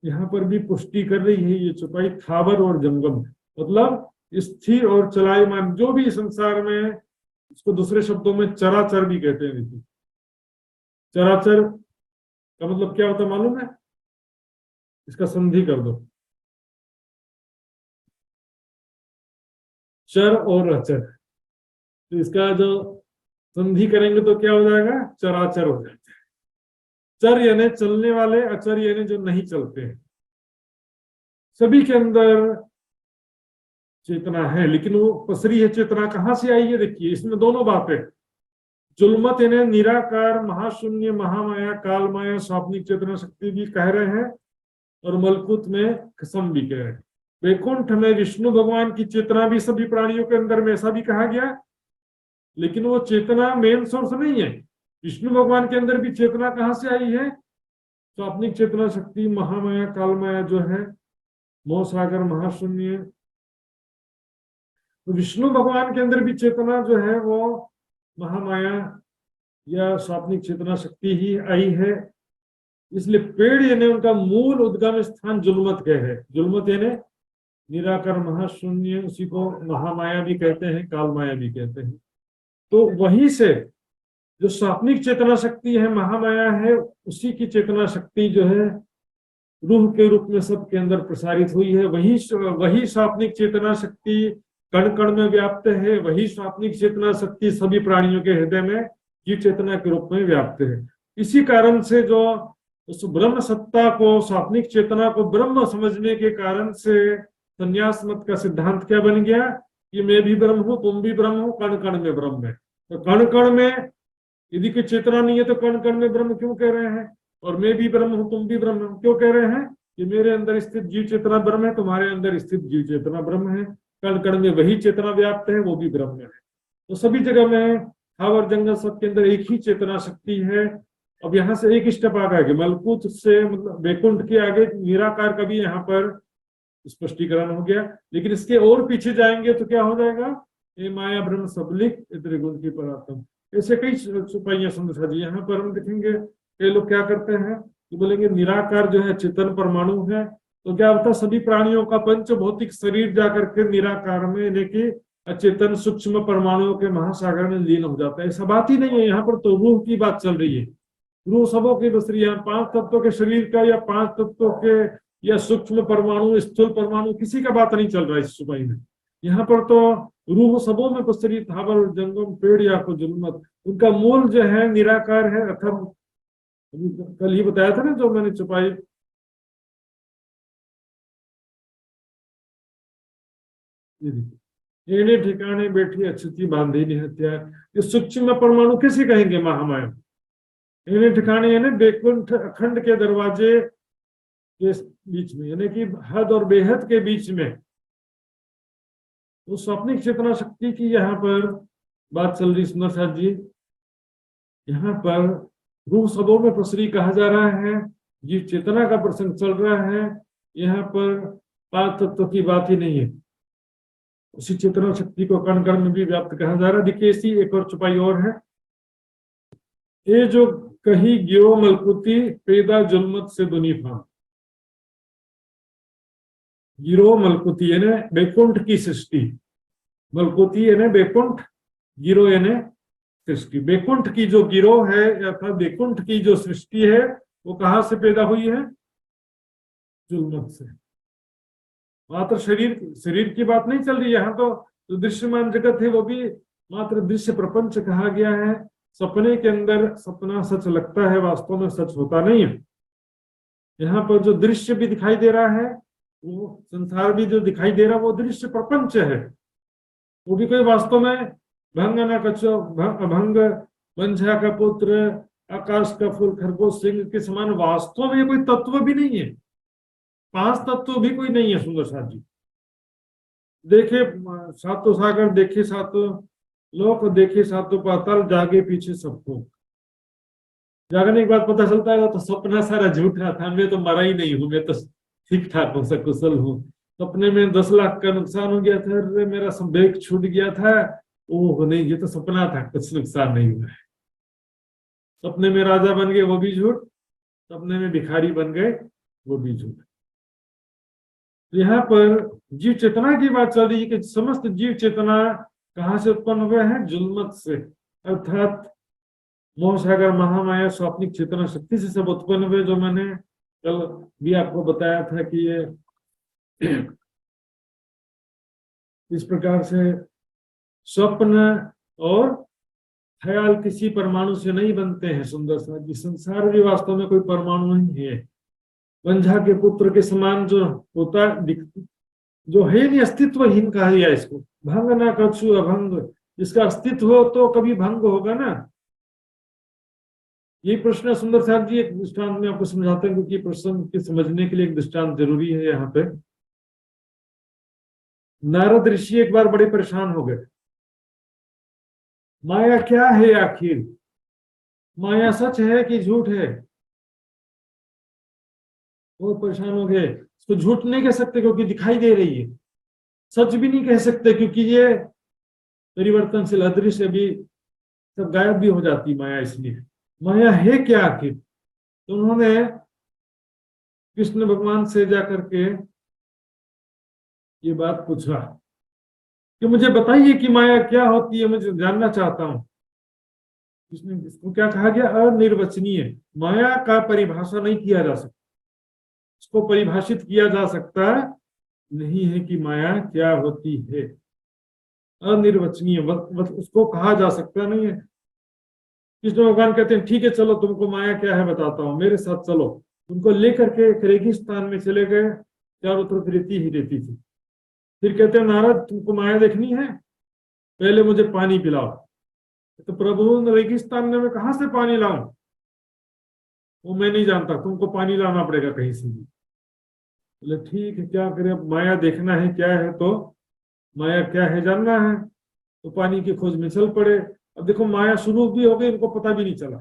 यहाँ पर भी पुष्टि कर रही है ये चुपाई। थावर और जंगम मतलब स्थिर और चलायमान, जो भी संसार में, इसको दूसरे शब्दों में चराचर भी कहते हैं। देखिए चराचर का मतलब क्या होता है मालूम है? इसका संधि कर दो, चर और अचर, तो इसका जो संधि करेंगे तो क्या हो जाएगा? चराचर हो जाएगा। चर यानी चलने वाले, अचर यानी जो नहीं चलते हैं। सभी के अंदर चेतना है, लेकिन वो पसरी है चेतना कहां से आई है? देखिए इसमें दोनों बातें, जुल्मत यानी निराकार, महाशून्य, महामाया, काल माया, स्वाप्निक चेतना शक्ति भी कह रहे हैं, और मलकुत में कसम भी कह रहे हैं। वैकुंठ में विष्णु भगवान की चेतना भी सभी प्राणियों के अंदर में, ऐसा भी कहा गया, लेकिन वो चेतना मेन सोर्स नहीं है। विष्णु भगवान के अंदर भी चेतना कहां से आई है? स्वाप्निक चेतना शक्ति, महामाया, काल माया जो है, मोह सागर, महाशून्य। तो विष्णु भगवान के अंदर भी चेतना जो है वो महामाया या स्वाप्निक चेतना शक्ति ही आई है। इसलिए पेड़ यानी उनका मूल उद्गम स्थान जुल्मत के है। जुल्मत यानी निराकार, महाशून्य, उसी को महामाया भी कहते हैं, काल माया भी कहते हैं। तो वहीं से जो स्वाप्निक चेतना शक्ति है, महामाया है, उसी की चेतना शक्ति जो है रूह के रूप में सबके अंदर प्रसारित हुई है। वही स्वाप्निक चेतना शक्ति कण कण में व्याप्त है। वही स्वाप्निक चेतना शक्ति सभी प्राणियों के हृदय में जीव चेतना के रूप में व्याप्त है। इसी कारण से जो उस ब्रह्म सत्ता को, स्वाप्निक चेतना को ब्रह्म समझने के कारण से संन्यास मत का सिद्धांत क्या बन गया कि मैं भी ब्रह्म हूं, तुम भी ब्रह्म हो, कण कण में ब्रह्म है। तो कण कण में यदि कोई चेतना नहीं है तो कण कण में ब्रह्म क्यों कह रहे हैं? और मैं भी ब्रह्म हूं, तुम भी ब्रह्म हो, क्यों कह रहे हैं? कि मेरे अंदर स्थित जीव चेतना ब्रह्म है, तुम्हारे अंदर स्थित जीव चेतना ब्रह्म है, कण कण में वही चेतना व्याप्त है, वो भी ब्रह्म है। तो सभी जगह में, थावर जंगल सबके अंदर एक ही चेतना शक्ति है। अब यहाँ से एक स्टेप आ गया, मलकूत से मतलब वैकुंठ के आगे निराकार का भी यहाँ पर स्पष्टीकरण हो गया। लेकिन इसके और पीछे जाएंगे तो क्या हो जाएगा? ये माया ब्रह्म सबलिक त्रिगुण की परात्म। ऐसे कई चुपाइयां समझा दी। यहाँ पर हम देखेंगे कई लोग क्या करते हैं कि बोलेंगे निराकार जो है चेतन परमाणु है, तो क्या होता है सभी प्राणियों का पंच भौतिक शरीर जाकर के निराकार में यानी कि अचेतन सूक्ष्म परमाणुओं के महासागर में लीन हो जाता है। ऐसा बात ही नहीं है। यहाँ पर तो रूह की बात चल रही है। रूह सबों की बसरी, यहाँ 5 तत्वों के शरीर का या 5 तत्वों के या सूक्ष्म परमाणु, स्थूल परमाणु, किसी का बात नहीं चल रहा है इस चुपाई में। यहाँ पर तो रूह सबों में बसरी, थावर जंगम, पेड़ या को जुल्मत, उनका मूल जो है निराकार है। अथम कल ही बताया था ना जो मैंने चुपाई, एने ठिकाने बैठी अछती बांधी निहत्या। ये सूक्ष्म परमाणु किसे कहेंगे? महामाया। एने ठिकाने यानी वैकुंठ अखंड के दरवाजे के बीच में, यानी कि हद और बेहद के बीच में। तो स्वप्निक चेतना शक्ति की यहाँ पर बात चल रही सुंदर साथ जी। यहाँ पर रूह सबों में पसरी कहा जा रहा है, जीव चेतना का प्रसंग चल रहा है। यहाँ पर 5 तत्व की बात ही नहीं है। उसी चेतना शक्ति को कण कण में भी व्याप्त कहा जा रहा है। देखिए इसी एक और चौपाई और है, ये जो कही गियो मलकुती पैदा जुल्मत से दुनिफा। गिरो मलकुती यानी बैकुंठ की सृष्टि, मलकुती यानी बैकुंठ, गिरो यानी सृष्टि। बैकुंठ की जो गिरोह है अर्थात बैकुंठ की जो सृष्टि है वो कहां से पैदा हुई है? जुल्मत से। मात्र शरीर की बात नहीं चल रही यहाँ तो। जो दृश्यमान जगत है वो भी मात्र दृश्य प्रपंच कहा गया है। सपने के अंदर सपना सच लगता है, वास्तव में सच होता नहीं है। यहाँ पर जो दृश्य भी दिखाई दे रहा है, वो संसार भी जो दिखाई दे रहा है वो दृश्य प्रपंच है। वो भी कोई वास्तव में भंग न कछो भंग, वंझा का पुत्र, आकाश का फूल, खरगोश सिंह के समान वास्तव में कोई तत्व भी नहीं है। 5 तत्व भी कोई नहीं है सुंदर साथ जी। देखे सातों सागर, देखे सातों लोक, देखे सातों पाताल, जागे पीछे सबको। जागने के बाद पता चलता है तो सपना सारा झूठा था, मैं तो मरा ही नहीं हूं, मैं तो ठीक ठाक हूं, सकुशल हूँ। सपने में 10 लाख का नुकसान हो गया था, अरे मेरा बैग छूट गया था, ओह नहीं ये तो सपना था, कुछ नुकसान नहीं हुआ है। सपने में राजा बन गए वो भी झूठ, सपने में भिखारी बन गए वो भी झूठ। यहाँ पर जीव चेतना की बात चल रही है कि समस्त जीव चेतना कहाँ से उत्पन्न हुए हैं? जुल्मत से, अर्थात मोह सागर महामाया स्वाप्निक चेतना शक्ति से सब उत्पन्न हुए। जो मैंने कल भी आपको बताया था कि ये इस प्रकार से स्वप्न और ख्याल किसी परमाणु से नहीं बनते हैं। सुंदर सा जी, संसार भी वास्तव में कोई परमाणु नहीं है। वंझा के पुत्र के समान जो होता जो है नहीं, अस्तित्वहीन कहा गया इसको। भंग ना कछु अभंग, जिसका अस्तित्व हो तो कभी भंग होगा ना। यही प्रश्न सुंदर साहब जी एक दृष्टांत में आपको समझाते हैं, क्योंकि प्रश्न के समझने के लिए एक दृष्टांत जरूरी है। यहाँ पे नारद ऋषि एक बार बड़े परेशान हो गए, माया क्या है आखिर, माया सच है कि झूठ है? बहुत परेशान हो गए। इसको झूठ नहीं कह सकते क्योंकि दिखाई दे रही है, सच भी नहीं कह सकते क्योंकि ये परिवर्तनशील, अदृश्य, भी सब गायब भी हो जाती माया। इसलिए माया है क्या आखिर? तो उन्होंने कृष्ण भगवान से जाकर के ये बात पूछा कि मुझे बताइए कि माया क्या होती है, मुझे जानना चाहता हूं। कृष्ण इसको क्या कहा गया? अनिर्वचनीय। माया का परिभाषा नहीं किया जा सकता, इसको परिभाषित किया जा सकता नहीं है कि माया क्या होती है। अनिर्वचनीय, उसको कहा जा सकता नहीं है। कृष्ण भगवान कहते हैं ठीक है चलो तुमको माया क्या है बताता हूँ, मेरे साथ चलो। उनको लेकर के एक रेगिस्तान में चले गए, चारों तरफ रेती ही रेती थी। फिर कहते हैं नारद तुमको माया देखनी है, पहले मुझे पानी पिलाओ। तो प्रभु रेगिस्तान में मैं कहां से पानी लाऊं? वो मैं नहीं जानता, तुमको पानी लाना पड़ेगा कहीं से भी। बोले ठीक है क्या करें, अब माया देखना है क्या है, तो माया क्या है जानना है, तो पानी की खोज में चल पड़े। अब देखो माया शुरू भी हो गई, इनको पता भी नहीं चला।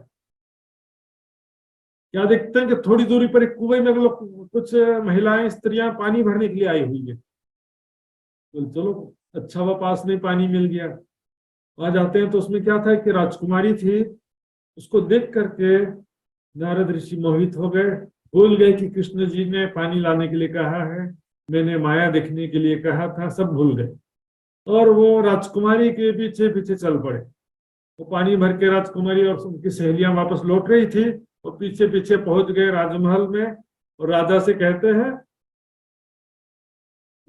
क्या देखते हैं कि थोड़ी दूरी पर एक कुएं में लोग, कुछ महिलाएं स्त्रियां पानी भरने के लिए आई हुई है। तो चलो अच्छा हुआ पास में पानी मिल गया। वहां जाते हैं तो उसमें क्या था कि राजकुमारी थी। उसको देख करके नारद ऋषि मोहित हो गए, भूल गए कि कृष्ण जी ने पानी लाने के लिए कहा है, मैंने माया देखने के लिए कहा था, सब भूल गए। और वो राजकुमारी के पीछे पीछे चल पड़े। वो पानी भर के राजकुमारी और उनकी सहेलियां वापस लौट रही थी, और पीछे पीछे पहुंच गए राजमहल में। और राजा से कहते हैं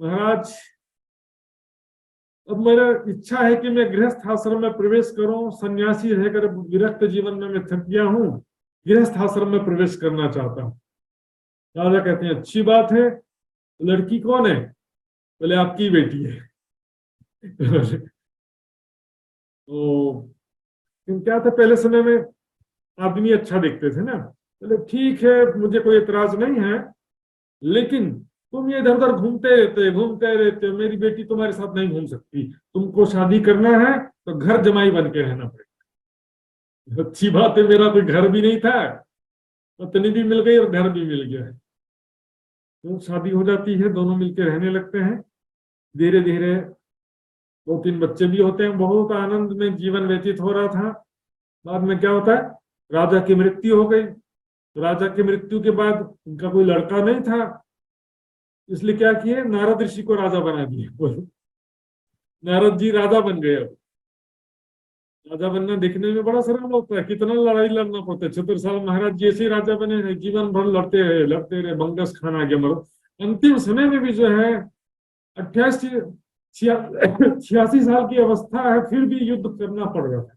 महाराज अब मेरा इच्छा है कि मैं गृहस्थ आश्रम में प्रवेश करूं, सन्यासी रहकर विरक्त जीवन में मैं थक गया हूं, गृहस्थ आश्रम में प्रवेश करना चाहता हूं। राजा कहते हैं अच्छी बात है, लड़की कौन है? बोले आपकी बेटी है। तो क्या था, पहले समय में आदमी अच्छा देखते थे ना। बोले ठीक है मुझे कोई एतराज नहीं है, लेकिन तुम ये इधर उधर घूमते रहते हो, मेरी बेटी तुम्हारे साथ नहीं घूम सकती। तुमको शादी करना है तो घर जमाई बन के रहना पड़ेगा। अच्छी बात है, मेरा कोई घर भी नहीं था, पत्नी भी मिल गई और घर भी मिल गया है। तो शादी हो जाती है, दोनों मिलकर रहने लगते हैं। धीरे धीरे 2-3 बच्चे भी होते हैं, बहुत आनंद में जीवन व्यतीत हो रहा था। बाद में क्या होता है, राजा की मृत्यु हो गई। तो राजा की मृत्यु के बाद उनका कोई लड़का नहीं था, इसलिए क्या किए, नारद ऋषि को राजा बना दिए। नारद जी राजा बन गए। अब राजा बनना दिखने में बड़ा सरल होता है, कितना लड़ाई लड़ना पड़ता है। छत्रसाल महाराज जी ऐसे ही राजा बने हैं, जीवन भर लड़ते रहे, बंगस खाना के मरो। अंतिम समय में भी जो है 86 साल की अवस्था है, फिर भी युद्ध करना पड़ रहा है।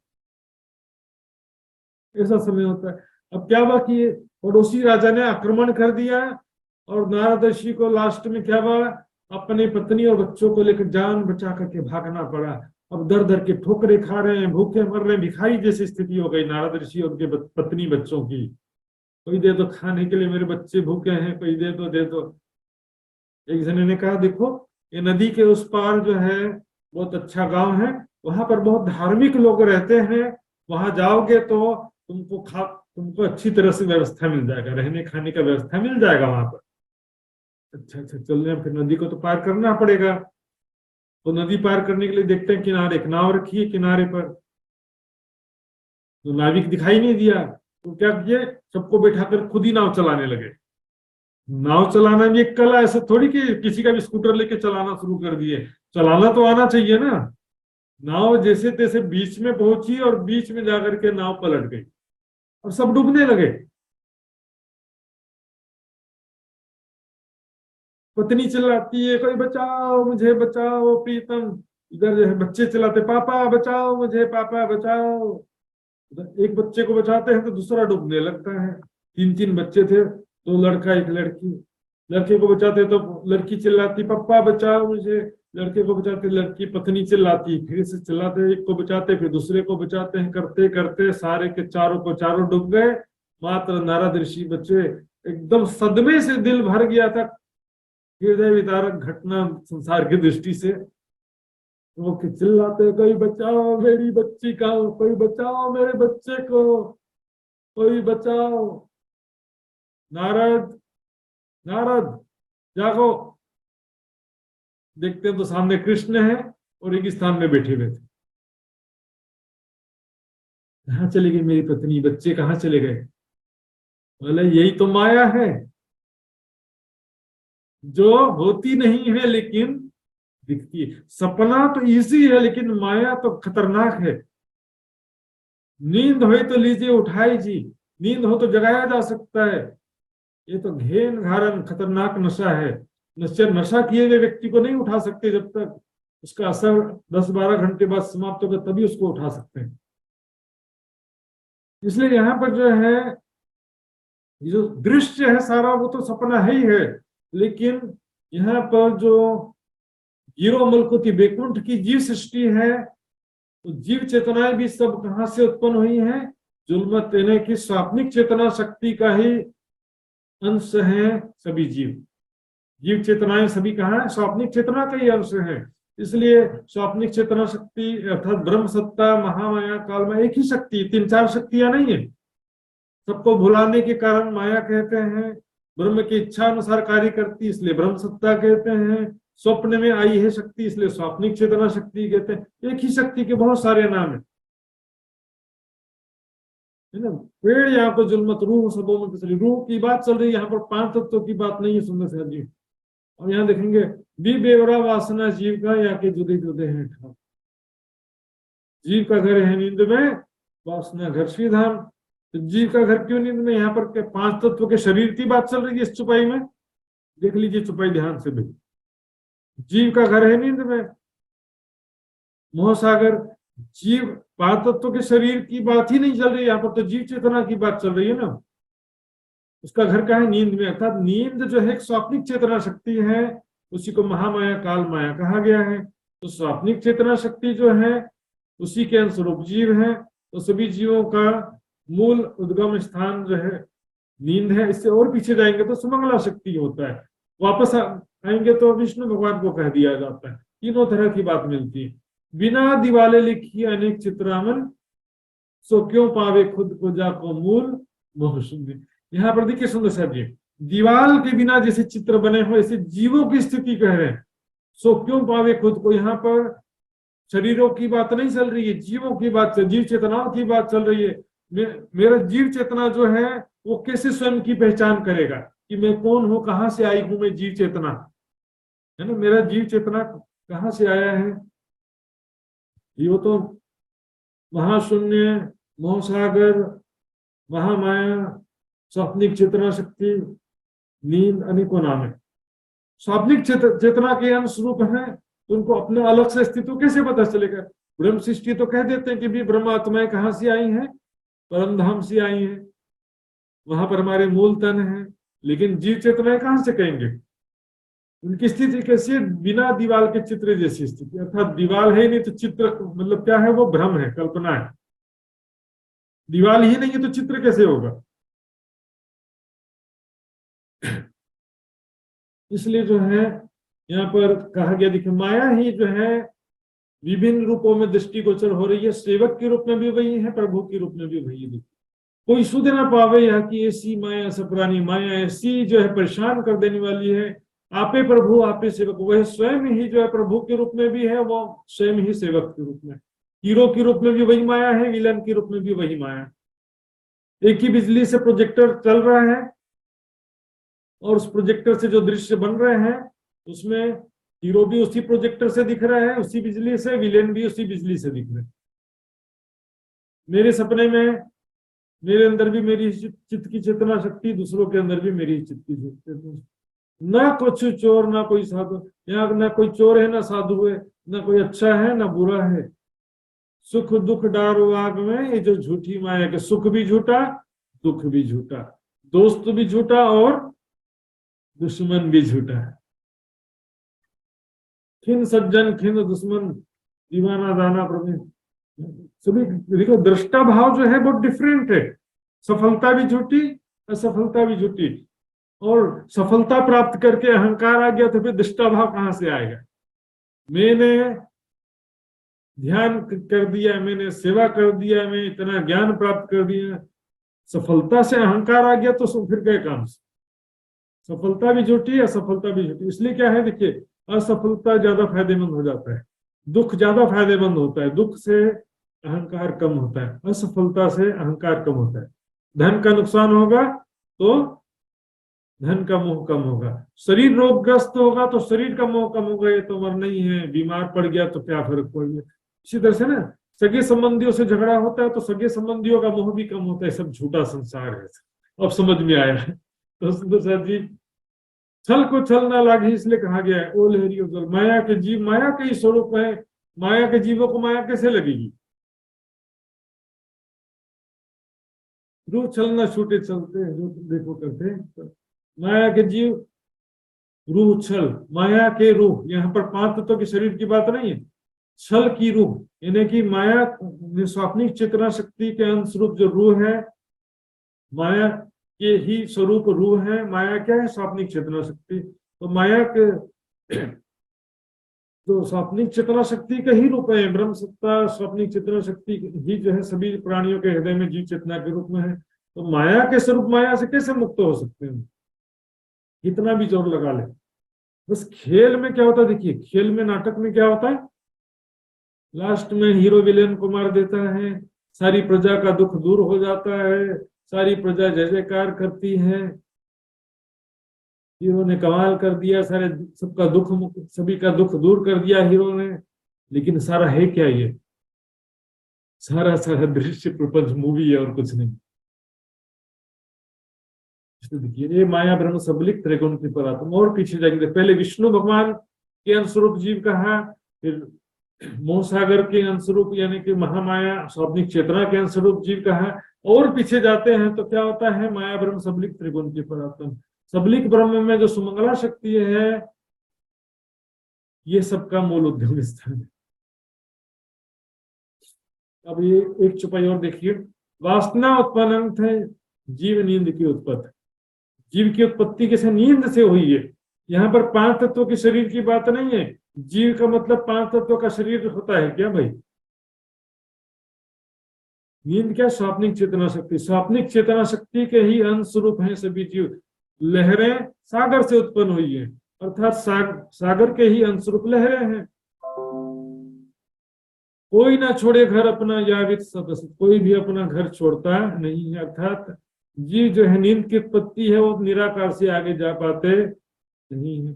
ऐसा समय होता है। अब क्या हुआ कि पड़ोसी राजा ने आक्रमण कर दिया, और नारद ऋषि को लास्ट में क्या हुआ, अपनी पत्नी और बच्चों को लेकर जान बचा करके भागना पड़ा। अब दर दर के ठोकरे खा रहे हैं, भूखे मर रहे हैं, भिखारी जैसी स्थिति हो गई नारद ऋषि और उनके पत्नी बच्चों की। कोई दे दो खाने के लिए, मेरे बच्चे भूखे हैं, कोई दे दो दे दो। एक जने ने कहा, देखो ये नदी के उस पार जो है बहुत अच्छा गांव है, वहां पर बहुत धार्मिक लोग रहते हैं, वहां जाओगे तो तुमको अच्छी तरह से व्यवस्था मिल जाएगा, रहने खाने का व्यवस्था मिल जाएगा वहां पर। अच्छा चल रहे हैं, फिर नदी को तो पार करना पड़ेगा। तो नदी पार करने के लिए देखते हैं किनारे एक नाव रखी है, किनारे पर तो नाविक दिखाई नहीं दिया। तो क्या किए, सबको बैठाकर खुद ही नाव चलाने लगे। नाव चलाना भी एक कला, ऐसा थोड़ी कि किसी का भी स्कूटर लेके चलाना शुरू कर दिए। चलाना तो आना चाहिए ना। नाव जैसे तैसे बीच में पहुंची और बीच में जाकर के नाव पलट गई और सब डूबने लगे। पत्नी चिल्लाती है, कोई बचाओ मुझे, बचाओ प्रीतम। इधर जो है बच्चे चिल्लाते, पापा बचाओ मुझे, पापा बचाओ। एक बच्चे को बचाते हैं तो दूसरा डूबने लगता है। 3 बच्चे थे, 2 लड़का 1 लड़की। लड़के को बचाते तो लड़की चिल्लाती, पापा बचाओ मुझे। लड़के को बचाते लड़की, पत्नी चिल्लाती, फिर से चिल्लाते, एक को बचाते फिर दूसरे को बचाते हैं, करते करते सारे के चारों डूब गए। मात्र नारद ऋषि बचे। एकदम सदमे से दिल भर गया था, हृदय विदारक घटना संसार की दृष्टि से। वो चिल्लाते, कोई बचाओ मेरी बच्ची का, कोई बचाओ मेरे बच्चे को, कोई बचाओ। नारद नारद जागो। देखते हैं तो सामने कृष्ण है और रेगिस्तान में बैठे हुए थे। कहाँ चली गई मेरी पत्नी, बच्चे कहाँ चले गए? बोले यही तो माया है, जो होती नहीं है लेकिन दिखती है। सपना तो इजी है लेकिन माया तो खतरनाक है। नींद हो तो लीजिए उठाई जी, नींद हो तो जगाया जा सकता है। ये तो घेन घारन खतरनाक नशा है। नशा किए हुए व्यक्ति को नहीं उठा सकते, जब तक उसका असर 10-12 घंटे बाद समाप्त होगा तभी उसको उठा सकते हैं। इसलिए यहाँ पर जो है ये जो दृश्य है सारा वो तो सपना है ही है, लेकिन यहाँ पर जो गिरो मलकुति वैकुंठ की जीव सृष्टि है, तो जीव चेतनाएं भी सब कहाँ से उत्पन्न हुई है? जुल्मत यानी कि स्वाप्निक चेतना शक्ति का ही अंश है सभी जीव। जीव चेतनाएं सभी कहाँ है? स्वाप्निक चेतना का ही अंश है। इसलिए स्वाप्निक चेतना शक्ति अर्थात ब्रह्म सत्ता, महामाया, काल में एक ही शक्ति, 3-4 शक्तियां नहीं है। सबको भुलाने के कारण माया कहते हैं, ब्रह्म की इच्छा अनुसार कार्य करती इसलिए ब्रह्म सत्ता कहते हैं, स्वप्न में आई है शक्ति इसलिए स्वाप्निक चेतना शक्ति कहते हैं। एक ही शक्ति के बहुत सारे नाम है ना। पेड़ यहाँ पर जुल्मत रूह सबों में पिसरी, रूह की बात चल रही है, यहाँ पर 5 तत्वों की बात नहीं है सुंदर से जी। और यहाँ देखेंगे भी बेवरा वासना जीव का, या के जुदे जुदे हैं ठाम। जीव का घर है नींद में, वासना घर श्रीधाम। तो जीव का घर क्यों नींद में? यहाँ पर 5 तत्व के शरीर की बात चल रही है इस चुपाई में। देख लीजिए चुपाई ध्यान से भी। जीव का घर है नींद में, मोहसागर। जीव 5 तत्व के शरीर की बात ही नहीं चल रही, यहाँ पर तो जीव चेतना की बात चल रही है ना। उसका घर का है नींद में, अर्थात नींद जो है एक स्वाप्निक चेतना शक्ति है, उसी को महामाया काल माया कहा गया है। तो स्वाप्निक चेतना शक्ति जो है उसी के अनुरूप जीव है। तो सभी जीवों का मूल उद्गम स्थान जो है नींद है। इससे और पीछे जाएंगे तो सुमंगला शक्ति होता है, वापस आएंगे तो विष्णु भगवान को कह दिया जाता है। तीनों तरह की बात मिलती है। बिना दिवाले लिखी अनेक चित्रामन, सो क्यों पावे खुद को जाको मूल मोह शुद्धि। यहाँ पर देखिए सुंदर साहब जी, दीवाल के बिना जैसे चित्र बने हो ऐसे जीवों की स्थिति कह रहे हैं। सो क्यों पावे खुद को, यहाँ पर शरीरों की बात नहीं चल रही है, जीवों की बात, जीव चेतनाओं की बात चल रही है। मेरा जीव चेतना जो है वो कैसे स्वयं की पहचान करेगा कि मैं कौन हूं, कहां से आई हूं मैं जीव चेतना, है ना। मेरा जीव चेतना कहां से आया है, ये तो महाशून्य, मोहसागर, महामाया, स्वाप्निक चेतना शक्ति, नींद, अनेकों नाम है। स्वाप्निक चेतना के अंश रूप है, उनको अपने अलग से अस्तित्व कैसे पता चलेगा। ब्रह्म सृष्टि तो कह देते हैं कि भी ब्रह्म आत्माएं कहां से आई हैं, परम धाम से आई हैं, वहां पर हमारे मूल तन है। लेकिन जीव चेतनाएं कहां से कहेंगे, उनकी स्थिति कैसी है, बिना दीवाल के चित्र जैसी स्थिति, अर्थात दीवाल है नहीं तो चित्र, मतलब क्या है, वो भ्रम है, कल्पना है। दीवाल ही नहीं है तो चित्र कैसे होगा। इसलिए जो है यहाँ पर कहा गया, देखिए माया ही जो है विभिन्न रूपों में दृष्टिगोचर हो रही है। सेवक के रूप में भी वही है, प्रभु के रूप में भी वही है। कोई सुध ना पावे यहाँ की ऐसी माया, सपरानी माया ऐसी जो है परेशान कर देने वाली है। आपे प्रभु आपे सेवक, वह स्वयं ही जो है प्रभु के रूप में भी है, वो स्वयं ही सेवक के रूप में, हीरो के रूप में भी वही माया है, विलन के रूप में भी वही माया है। एक ही बिजली से प्रोजेक्टर चल रहा है और उस प्रोजेक्टर से जो दृश्य बन रहे हैं उसमें हीरो भी उसी प्रोजेक्टर से दिख रहा है, उसी बिजली से, विलेन भी उसी बिजली से दिख रहे हैं। मेरे सपने में मेरे अंदर भी मेरी चित्त की चेतना शक्ति, दूसरों के अंदर भी मेरी चित्त की चेतना। ना कुछ चोर ना कोई साधु, यहाँ ना कोई चोर है ना साधु है, ना कोई अच्छा है ना बुरा है। सुख दुख डारो आग में, ये जो झूठी माया के, सुख भी झूठा, दुख भी झूठा, दोस्त भी झूठा और दुश्मन भी झूठा है। खिन सज्जन खिन दुश्मन, दीवाना दाना प्रवीण, सभी देखो दृष्टा भाव जो है बहुत डिफरेंट है। सफलता भी झूठी, असफलता भी झूठी। और सफलता प्राप्त करके अहंकार आ गया तो फिर दृष्टा भाव कहां से आएगा। मैंने ध्यान कर दिया, मैंने सेवा कर दिया, मैं इतना ज्ञान प्राप्त कर दिया, सफलता से अहंकार आ गया तो फिर गए काम से। सफलता भी झूठी, असफलता भी झूठी। इसलिए क्या है, देखिए असफलता ज्यादा फायदेमंद हो जाता है, दुख ज्यादा फायदेमंद होता है। दुख से अहंकार कम होता है, असफलता से अहंकार कम होता है। धन का नुकसान होगा तो धन का मोह कम होगा, शरीर रोगग्रस्त होगा तो शरीर का मोह कम होगा, ये तो मरना ही है, बीमार पड़ गया तो क्या फर्क पड़ गया। इसी तरह से ना सगे संबंधियों से झगड़ा होता है तो सगे संबंधियों का मोह भी कम होता है। सब झूठा संसार है। अब समझ में आया है। तो सुंदर साहब जी, छल को छल ना लागे इसलिए कहा गया है, ओ लहरी उजल, माया के जीव माया के ही स्वरूप है। माया के जीवों को माया कैसे लगेगी। रूह छल ना छूटे चलते, जो देखो करते हैं। माया के जीव रूह छल, माया के रूह, यहाँ पर 5 तत्वों के शरीर की बात नहीं है, छल की रूह, यानी कि माया स्वाप्निक चेतना शक्ति के अंश रूप जो रूह है, माया के ही स्वरूप रूह है। माया क्या है, स्वाप्निक चेतना शक्ति। तो माया के तो स्वाप्निक चेतना शक्ति का ही रूप है। ब्रह्म सत्ता स्वाप्निक चेतना शक्ति ही जो है सभी प्राणियों के हृदय में जीव चेतना के रूप में है। तो माया के स्वरूप माया से कैसे मुक्त हो सकते हैं, कितना भी जोर लगा ले। बस खेल में क्या होता है, देखिए खेल में, नाटक में क्या होता है, लास्ट में हीरो विलेन को मार देता है, सारी प्रजा का दुख दूर हो जाता है, सारी प्रजा जय जयकार करती है, हीरो ने कमाल कर दिया, सारे सबका दुख, सभी का दुख दूर कर दिया हीरो ने। लेकिन सारा है क्या, ये सारा सारा दृश्य प्रपंच मूवी है और कुछ नहीं। देखिए ये माया ब्रह्म सबलिक त्रिगुण की परात्मा। और पीछे जाएंगे, पहले विष्णु भगवान के अंशरूप जीव कहा, फिर मोहसागर के अंशरूप यानी कि महामाया स्वाप्निक चेतना के अंशरूप जीव कहा। और पीछे जाते हैं तो क्या होता है, माया ब्रह्म सबलिक त्रिगुण की परात्मा। सबलिक ब्रह्म में जो सुमंगला शक्ति है, ये सबका मूल उद्यम स्थान है। अब ये एक चुपाई और देखिए, वासना उत्पन्न है जीव नींद की उत्पत्ति। जीव की उत्पत्ति कैसे, नींद से हुई है। यहाँ पर 5 तत्वों के शरीर की बात नहीं है। जीव का मतलब 5 तत्वों का शरीर होता है क्या भाई। नींद क्या, स्वाप्निक चेतना शक्ति। स्वाप्निक चेतना शक्ति के ही अंश रूप है सभी जीव। लहरें सागर से उत्पन्न हुई है, अर्थात सागर के ही अंश रूप लहरें हैं। कोई ना छोड़े घर अपना यावित सदस्य, कोई भी अपना घर छोड़ता नहीं है। अर्थात जीव जो है नींद की उत्पत्ति है वो निराकार से आगे जा पाते नहीं है।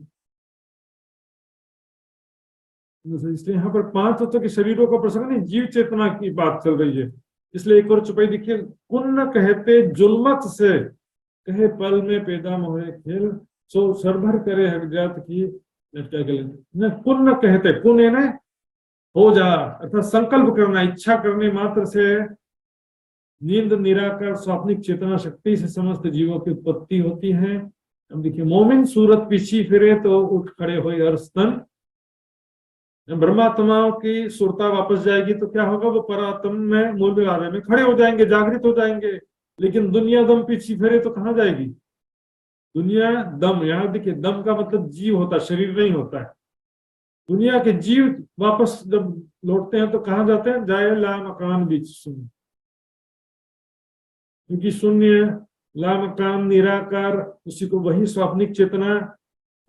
इसलिए यहाँ पर 5 तत्व के शरीरों का प्रसंग नहीं, जीव चेतना की बात चल रही है। इसलिए एक और चौपाई देखिए, कुन्न कहते जुल्मत से, कहे पल में पैदा मोहे खेल, सो सरभर करे हक जात की न। कुन्न कहते, कुन है ना हो जा, अर्थात संकल्प करना, इच्छा करने मात्र से नींद निराकार स्वाप्निक चेतना शक्ति से समस्त जीवों की उत्पत्ति होती है। अब देखिए, मोमिन सूरत पीछी फिरे तो उठ खड़े हो हर स्तन। ब्रह्मात्माओं की सुरता वापस जाएगी तो क्या होगा, वो परात्म में मूल आधार में खड़े हो जाएंगे, जागृत हो जाएंगे। लेकिन दुनिया दम पीछे फिरे तो कहाँ जाएगी दुनिया दम। यहाँ देखिए, दम का मतलब जीव होता है, शरीर नहीं होता है। दुनिया के जीव वापस जब लौटते हैं तो कहाँ जाते हैं, जाए ला मकान बीच शून्य, क्योंकि शून्य ला मकान निराकार, उसी को वही स्वाप्निक चेतना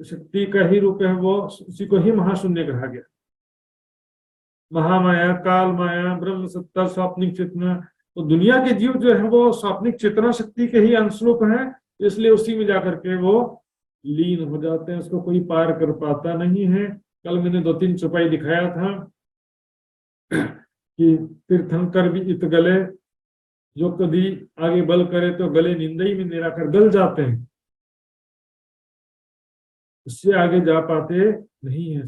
शक्ति का ही रूप है, वो उसी को ही महाशून्य कहा गया। महामाया, काल माया, ब्रह्म सत्ता, स्वाप्निक चेतना। तो दुनिया के जीव जो है वो स्वाप्निक चेतना शक्ति के ही अंशरूप है, इसलिए उसी में जाकर के वो लीन हो जाते हैं, उसको कोई पार कर पाता नहीं है। कल मैंने 2-3 चौपाई दिखाया था कि तीर्थंकर भी इत गले, जो कभी आगे बल करे तो गले निंदई में निराकर गल जाते हैं, उससे आगे जा पाते नहीं है।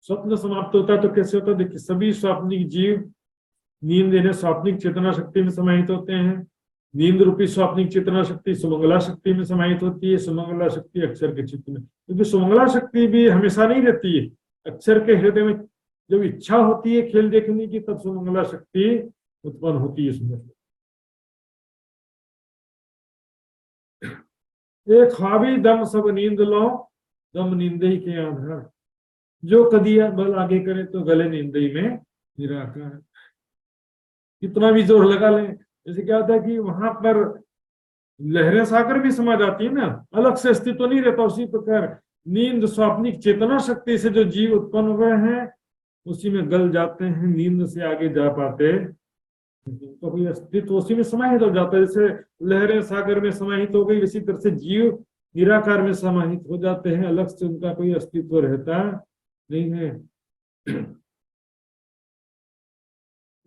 स्वप्न समाप्त होता है तो कैसे होता है, देखिए सभी स्वाप्निक जीव नींद देने स्वाप्निक चेतना शक्ति में समाहित होते हैं। नींद रूपी स्वाप्निक चेतना शक्ति सुमंगला शक्ति में समाहित होती है। सुमंगला शक्ति अक्षर के चित्त में, क्योंकि सुमंगला शक्ति भी हमेशा नहीं रहती है। अक्षर के हृदय में जब इच्छा होती है खेल देखने की, तब सुमंगला शक्ति उत्पन्न होती है। सुंदर एक ख्वाबी दम सब नींद लो, दम नींदई के आधार, जो कदी बल आगे करे तो गले नींदई में निराकार। कितना भी जोर लगा लें, जैसे क्या होता है कि वहां पर लहरें सागर भी समा जाती है ना, अलग से अस्तित्व नहीं रहता। उसी प्रकार नींद स्वाप्निक चेतना शक्ति से जो जीव उत्पन्न हुए हैं उसी में गल जाते हैं, नींद से आगे जा पाते तो कोई अस्तित्व उसी में समाहित हो जाता है। जैसे लहरें सागर में समाहित हो गई, इसी तरह से जीव निराकार में समाहित हो जाते हैं, अलग से उनका कोई अस्तित्व रहता नहीं है।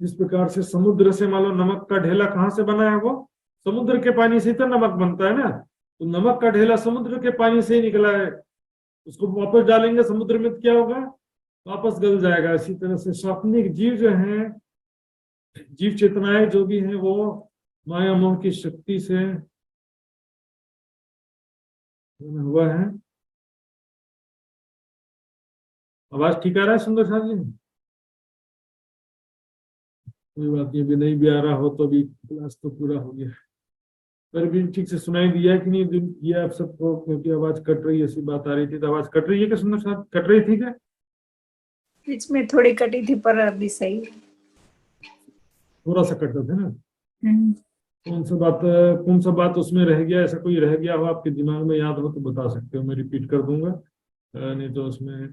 इस प्रकार से समुद्र से मान लो नमक का ढेला कहाँ से बना है, वो समुद्र के पानी से तो नमक बनता है ना, तो नमक का ढेला समुद्र के पानी से ही निकला है, उसको वापस डालेंगे समुद्र में तो क्या होगा, वापस गल जाएगा। इसी तरह से स्वाप्निक जीव जो है, जीव चेतनाएं जो भी है वो माया मोह की शक्ति से हुआ है। आवाज ठीक आ रहा है सुंदर साहब जी? कोई बात नहीं, अभी नहीं भी आ रहा हो तो भी क्लास तो पूरा हो गया, पर भी ठीक से सुनाई दिया कि नहीं दिया आप सबको, क्योंकि आवाज कट रही है, ऐसी बात आ रही थी। तो आवाज कट रही है क्या सुंदर साहब, कट रही थी क्या? बीच में थोड़ी कटी थी पर अभी सही है। थोड़ा सा कट रहा था ना। कौन सा बात उसमें रह गया, ऐसा कोई रह गया हो आपके दिमाग में याद हो तो बता सकते हो, मैं रिपीट कर दूंगा, नहीं तो उसमें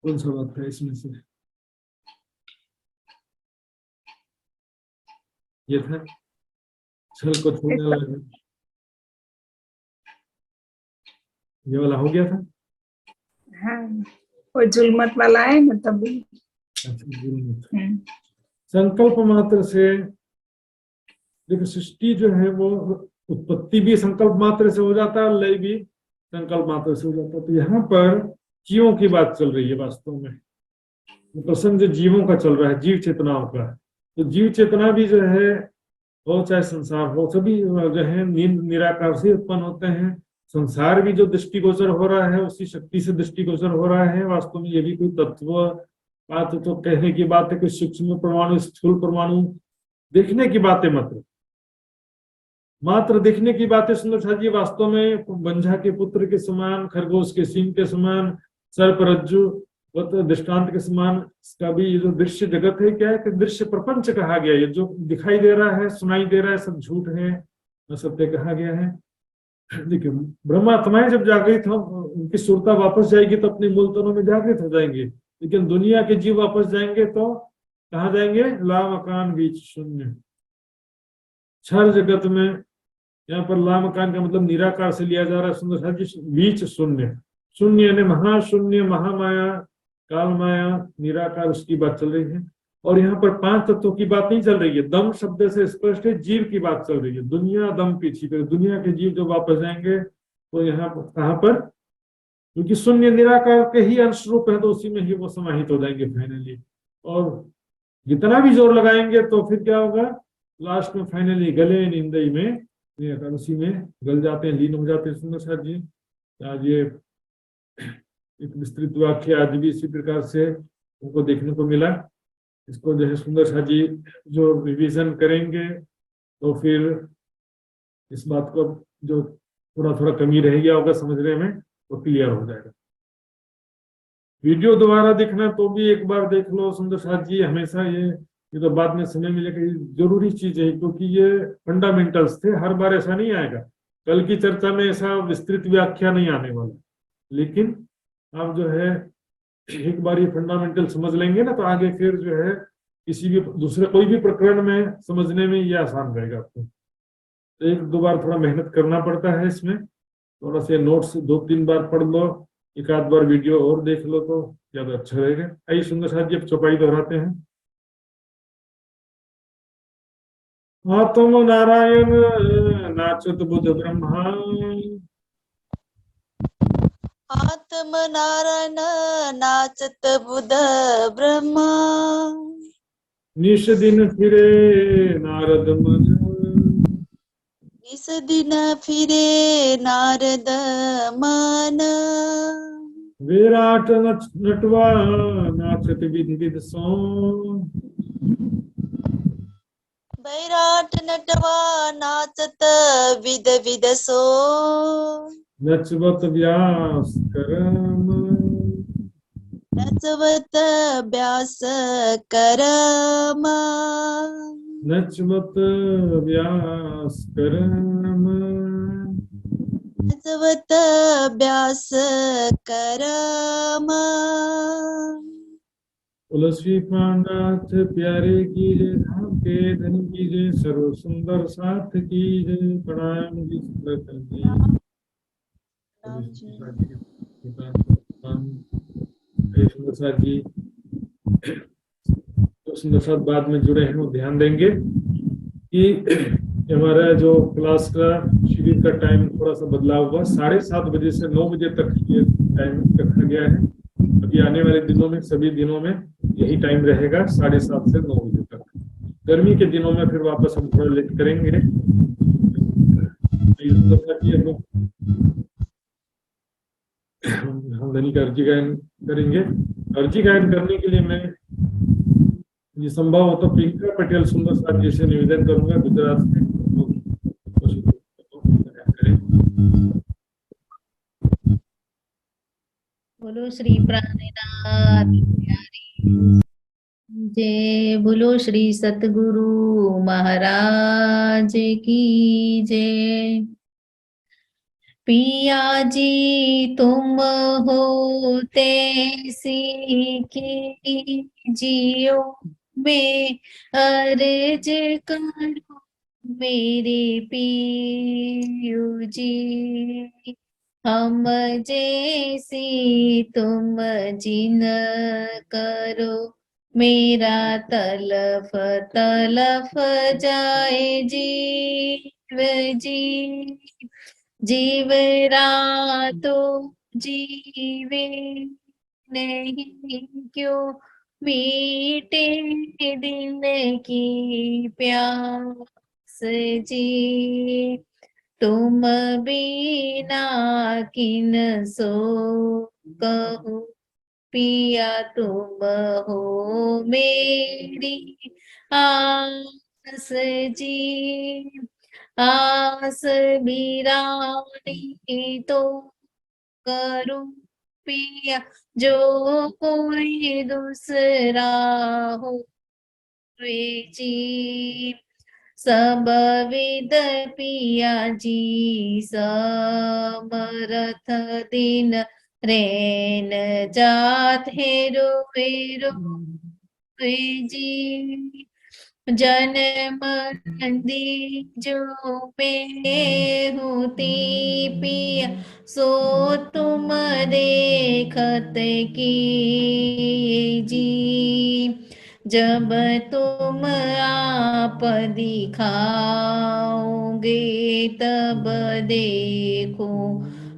कौन सा बात था इसमें से? ये था छल को छोड़ने वाला, ये वाला हो गया था। हाँ, वो जुल्मत वाला है ना तभी। संकल्प मात्र से देखो, सृष्टि जो है वो उत्पत्ति भी संकल्प मात्र से हो जाता है, लय भी संकल्प मात्र से हो जाता है। तो यहाँ पर जीवों की बात चल रही है, वास्तव में प्रसंग जो जीवों का चल रहा है, जीव चेतनाओं का। तो जीव चेतना भी जो है हो चाहे संसार हो, सभी जो है नींद निराकार से उत्पन्न होते हैं। संसार भी जो दृष्टिगोचर हो रहा है उसी शक्ति से दृष्टिगोचर हो रहा है। वास्तव में ये भी कोई तत्व बात तो कहने की बात है, कोई सूक्ष्म परमाणु स्थूल परमाणु देखने की बातें मात्र देखने की बातें। सुंदर साथ जी, वास्तव में बंझा के पुत्र के समान, खरगोश के सींग के समान, सर्परज्जु दृष्टांत के समान इसका भी ये जो दृश्य जगत है, क्या है कि दृश्य प्रपंच कहा गया। ये जो दिखाई दे रहा है, सुनाई दे रहा है, सब झूठ है, सत्य कहा गया है। देखिए, ब्रह्मात्माएं जब जागृत हो, उनकी सुरता वापस जाएगी तो अपने मूल तनों में जागृत हो जाएंगे। लेकिन दुनिया के जीव वापस जाएंगे तो कहाँ जाएंगे? ला मकान बीच शून्य। क्षर जगत में, यहाँ पर ला मकान का मतलब निराकार से लिया जा रहा है सुंदर साथ जी, बीच शून्य। शून्य यानी महाशून्य, महामाया, काल माया, निराकार, उसकी बात चल रही है। और यहाँ पर 5 तत्वों की बात नहीं चल रही है। दम शब्द से स्पष्ट है जीव की बात चल रही है। दुनिया दम पीछी पर, दुनिया के जीव जो वापस जाएंगे तो यहाँ कहाँ पर? क्योंकि शून्य निराकार के ही अंश रूप है, तो उसी में ही वो समाहित हो जाएंगे फाइनली। और जितना भी जोर लगाएंगे तो फिर क्या होगा? लास्ट में फाइनली गले निंदई में, उसी में गल जाते हैं, लीन हो जाते हैं। सुंदर साथ जी, आज ये एक विस्तृत वाक्य आज भी इसी प्रकार से उनको देखने को मिला। इसको जो है सुंदर साथ जी जो रिवीजन करेंगे तो फिर इस बात को जो थोड़ा थोड़ा कमी रह गया होगा समझने में, वो क्लियर हो जाएगा। वीडियो दोबारा देखना तो भी एक बार देख लो सुंदर साथ जी। हमेशा ये तो बाद में समय मिलेगा, ये जरूरी चीज है क्योंकि ये फंडामेंटल्स थे। हर बार ऐसा नहीं आएगा, कल की चर्चा में ऐसा विस्तृत व्याख्या नहीं आने वाला। लेकिन आप जो है एक बार ये फंडामेंटल समझ लेंगे ना, तो आगे फिर जो है किसी भी दूसरे कोई भी प्रकरण में समझने में ये आसान रहेगा आपको। तो एक दो बार थोड़ा मेहनत करना पड़ता है इसमें। थोड़ा से नोट्स 2-3 बार पढ़ लो, एक आध बार वीडियो और देख लो तो ज्यादा अच्छा रहेगा। आइए सुंदर साथ जी अब चौपाई दोहराते हैं। आत्म नारायण नाचत बुध ब्रह्मा, आत्म नारायण नाचत बुध ब्रह्मा, निश दिन फिरे नारद मन, इस दिन फिरे नारद मन, विराट नटवा नाचत विधि विध सो, बैराट नटवा नाचत विद विद सो, नचवत व्यास करम, नचवत व्यास करम, नचवत व्यास करम, नचवत व्यास करम। तुलसी पांडाथ प्यारे की जय, धाम के धन की जय, सर्व सुंदर साथ की जय। प्रणाम जी सुंदर सुंदर साथ जी। तो सुंदर साथ बाद में जुड़े हैं वो ध्यान देंगे कि हमारा जो क्लास का शिविर का टाइम थोड़ा सा बदलाव हुआ। 7:30 बजे से 9 बजे तक ये टाइम रखा गया है। अभी आने वाले दिनों में सभी दिनों में यही टाइम रहेगा, 7:30 से 9 बजे तक। गर्मी के दिनों में फिर वापस हम थोड़ा लेट करेंगे। हम धनी का अर्जी गायन करेंगे। अर्जी गायन करने के लिए मैं ये संभव हो तो प्रियंका पटेल सुंदर साथ जी से निवेदन करूंगा, गुजरात से। बोलो श्री प्राणनाथ प्यारी जय, बोलो श्री सतगुरु महाराज की जय। पिया जी तुम होते की जियो में अर्ज करो मेरे पियू जी, हम जैसी तुम जिन करो मेरा तलफ तलफ जाए जीव जी, जीव रातो जीवे नहीं क्यों मीटे दिन की प्यास जी, तुम बिना किन सो कहूँ पिया तुम हो मेरी आस जी, आस बिरानी तो करूं पिया जो कोई दूसरा हो वे जी, सब विद पिया जी समरथ दिन रेन जात हेरो हेरो जी जन्म नंदी जो में होती पिया सो तुम देखत की जी जब तुम आप दिखाओगे तब देखो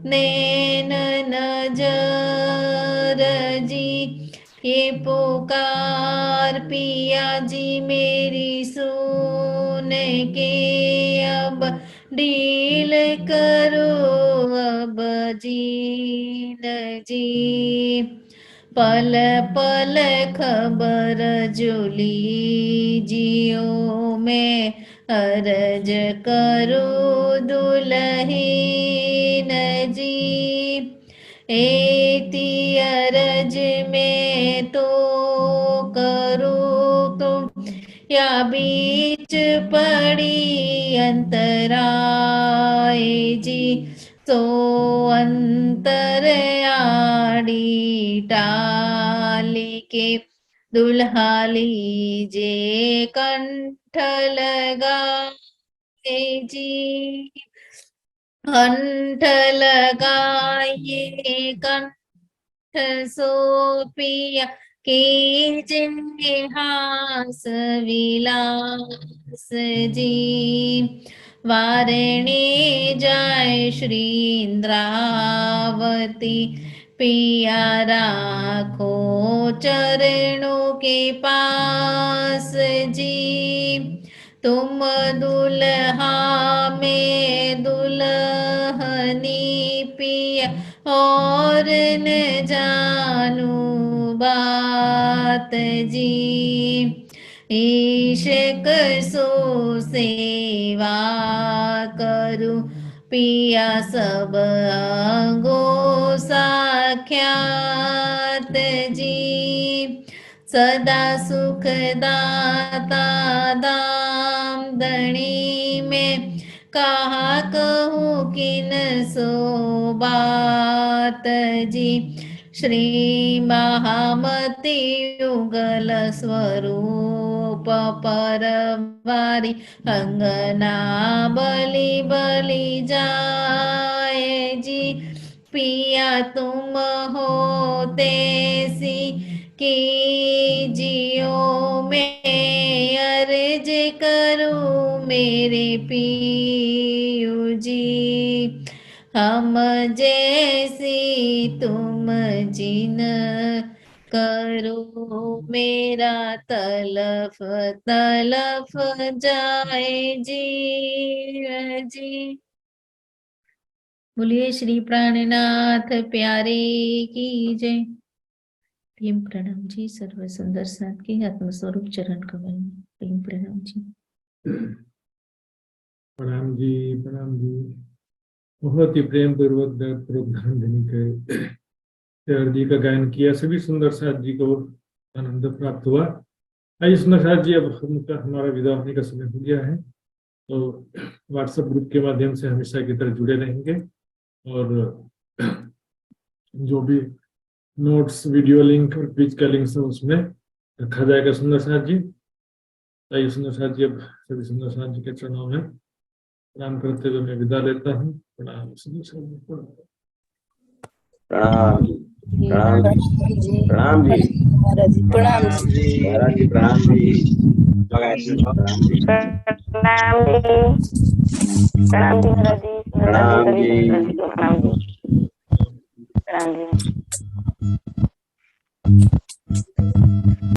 नैन नजर जी ये पुकार पिया जी मेरी सुन के अब डील करो अब जीन जी पल पल खबर जुली जियो में अर्ज करो दुल्हीन जी एती अरज में तो करो तो या बीच पड़ी अंतराय जी तो अंतर आड़ी टाली के दुल्हा लीजे कंठ लगाए जी कंठ लगाइए कंठ सो पिया कीजिए हास विलास जी वारणे जाय श्री इंद्रावती पिया राखो चरणों के पास जी तुम दुल्हा में दुल्हनी पिया और न जानू बात जी इश्क सो सेवा करूं पिया सब अंगो साख्यात जी सदा सुख दाता दाम दणी में कहा कहूँ किन सो बात जी श्री महामती युगल स्वरूप परवारी अंगना बलि बलि जाए जी पिया तुम हो तेसी की जियो में अर्ज करूं मेरे पियू जी हम जैसी तुम जिन करो मेरा तलफ तलफ जाए जी जी बोलिए श्री प्राणनाथ प्यारे की जय। प्रेम प्रणाम जी सर्व सुंदर साथ के आत्मस्वरूप चरण कमल में प्रेम प्रणाम जी। प्रणाम जी प्रणाम जी। बहुत ही प्रेम पूर्वक धामधनी के जी का गायन किया, सभी सुंदर साथ जी को आनंद प्राप्त हुआ। आइए सुंदर साथ जी, अब हमारा विदा होने का समय हो गया है, तो व्हाट्सएप ग्रुप के माध्यम से हमेशा की तरह जुड़े रहेंगे और जो भी नोट्स, वीडियो लिंक और क्विज का लिंक उसमें रखा जाएगा सुंदर साथ जी। आइए सुंदर साथ जी, अब सभी सुंदर साथ जी के चरणों में प्रणाम करते हुए मैं विदा लेता हूँ। प्रणाम सुंदर साथ जी। प्रणाम जी प्रणाम जी प्रणाम जी महाराज जी प्रणाम जी महाराज जी प्रणाम जी प्रणाम जी प्रणाम जी महाराज जी प्रणाम जी प्रणाम जी।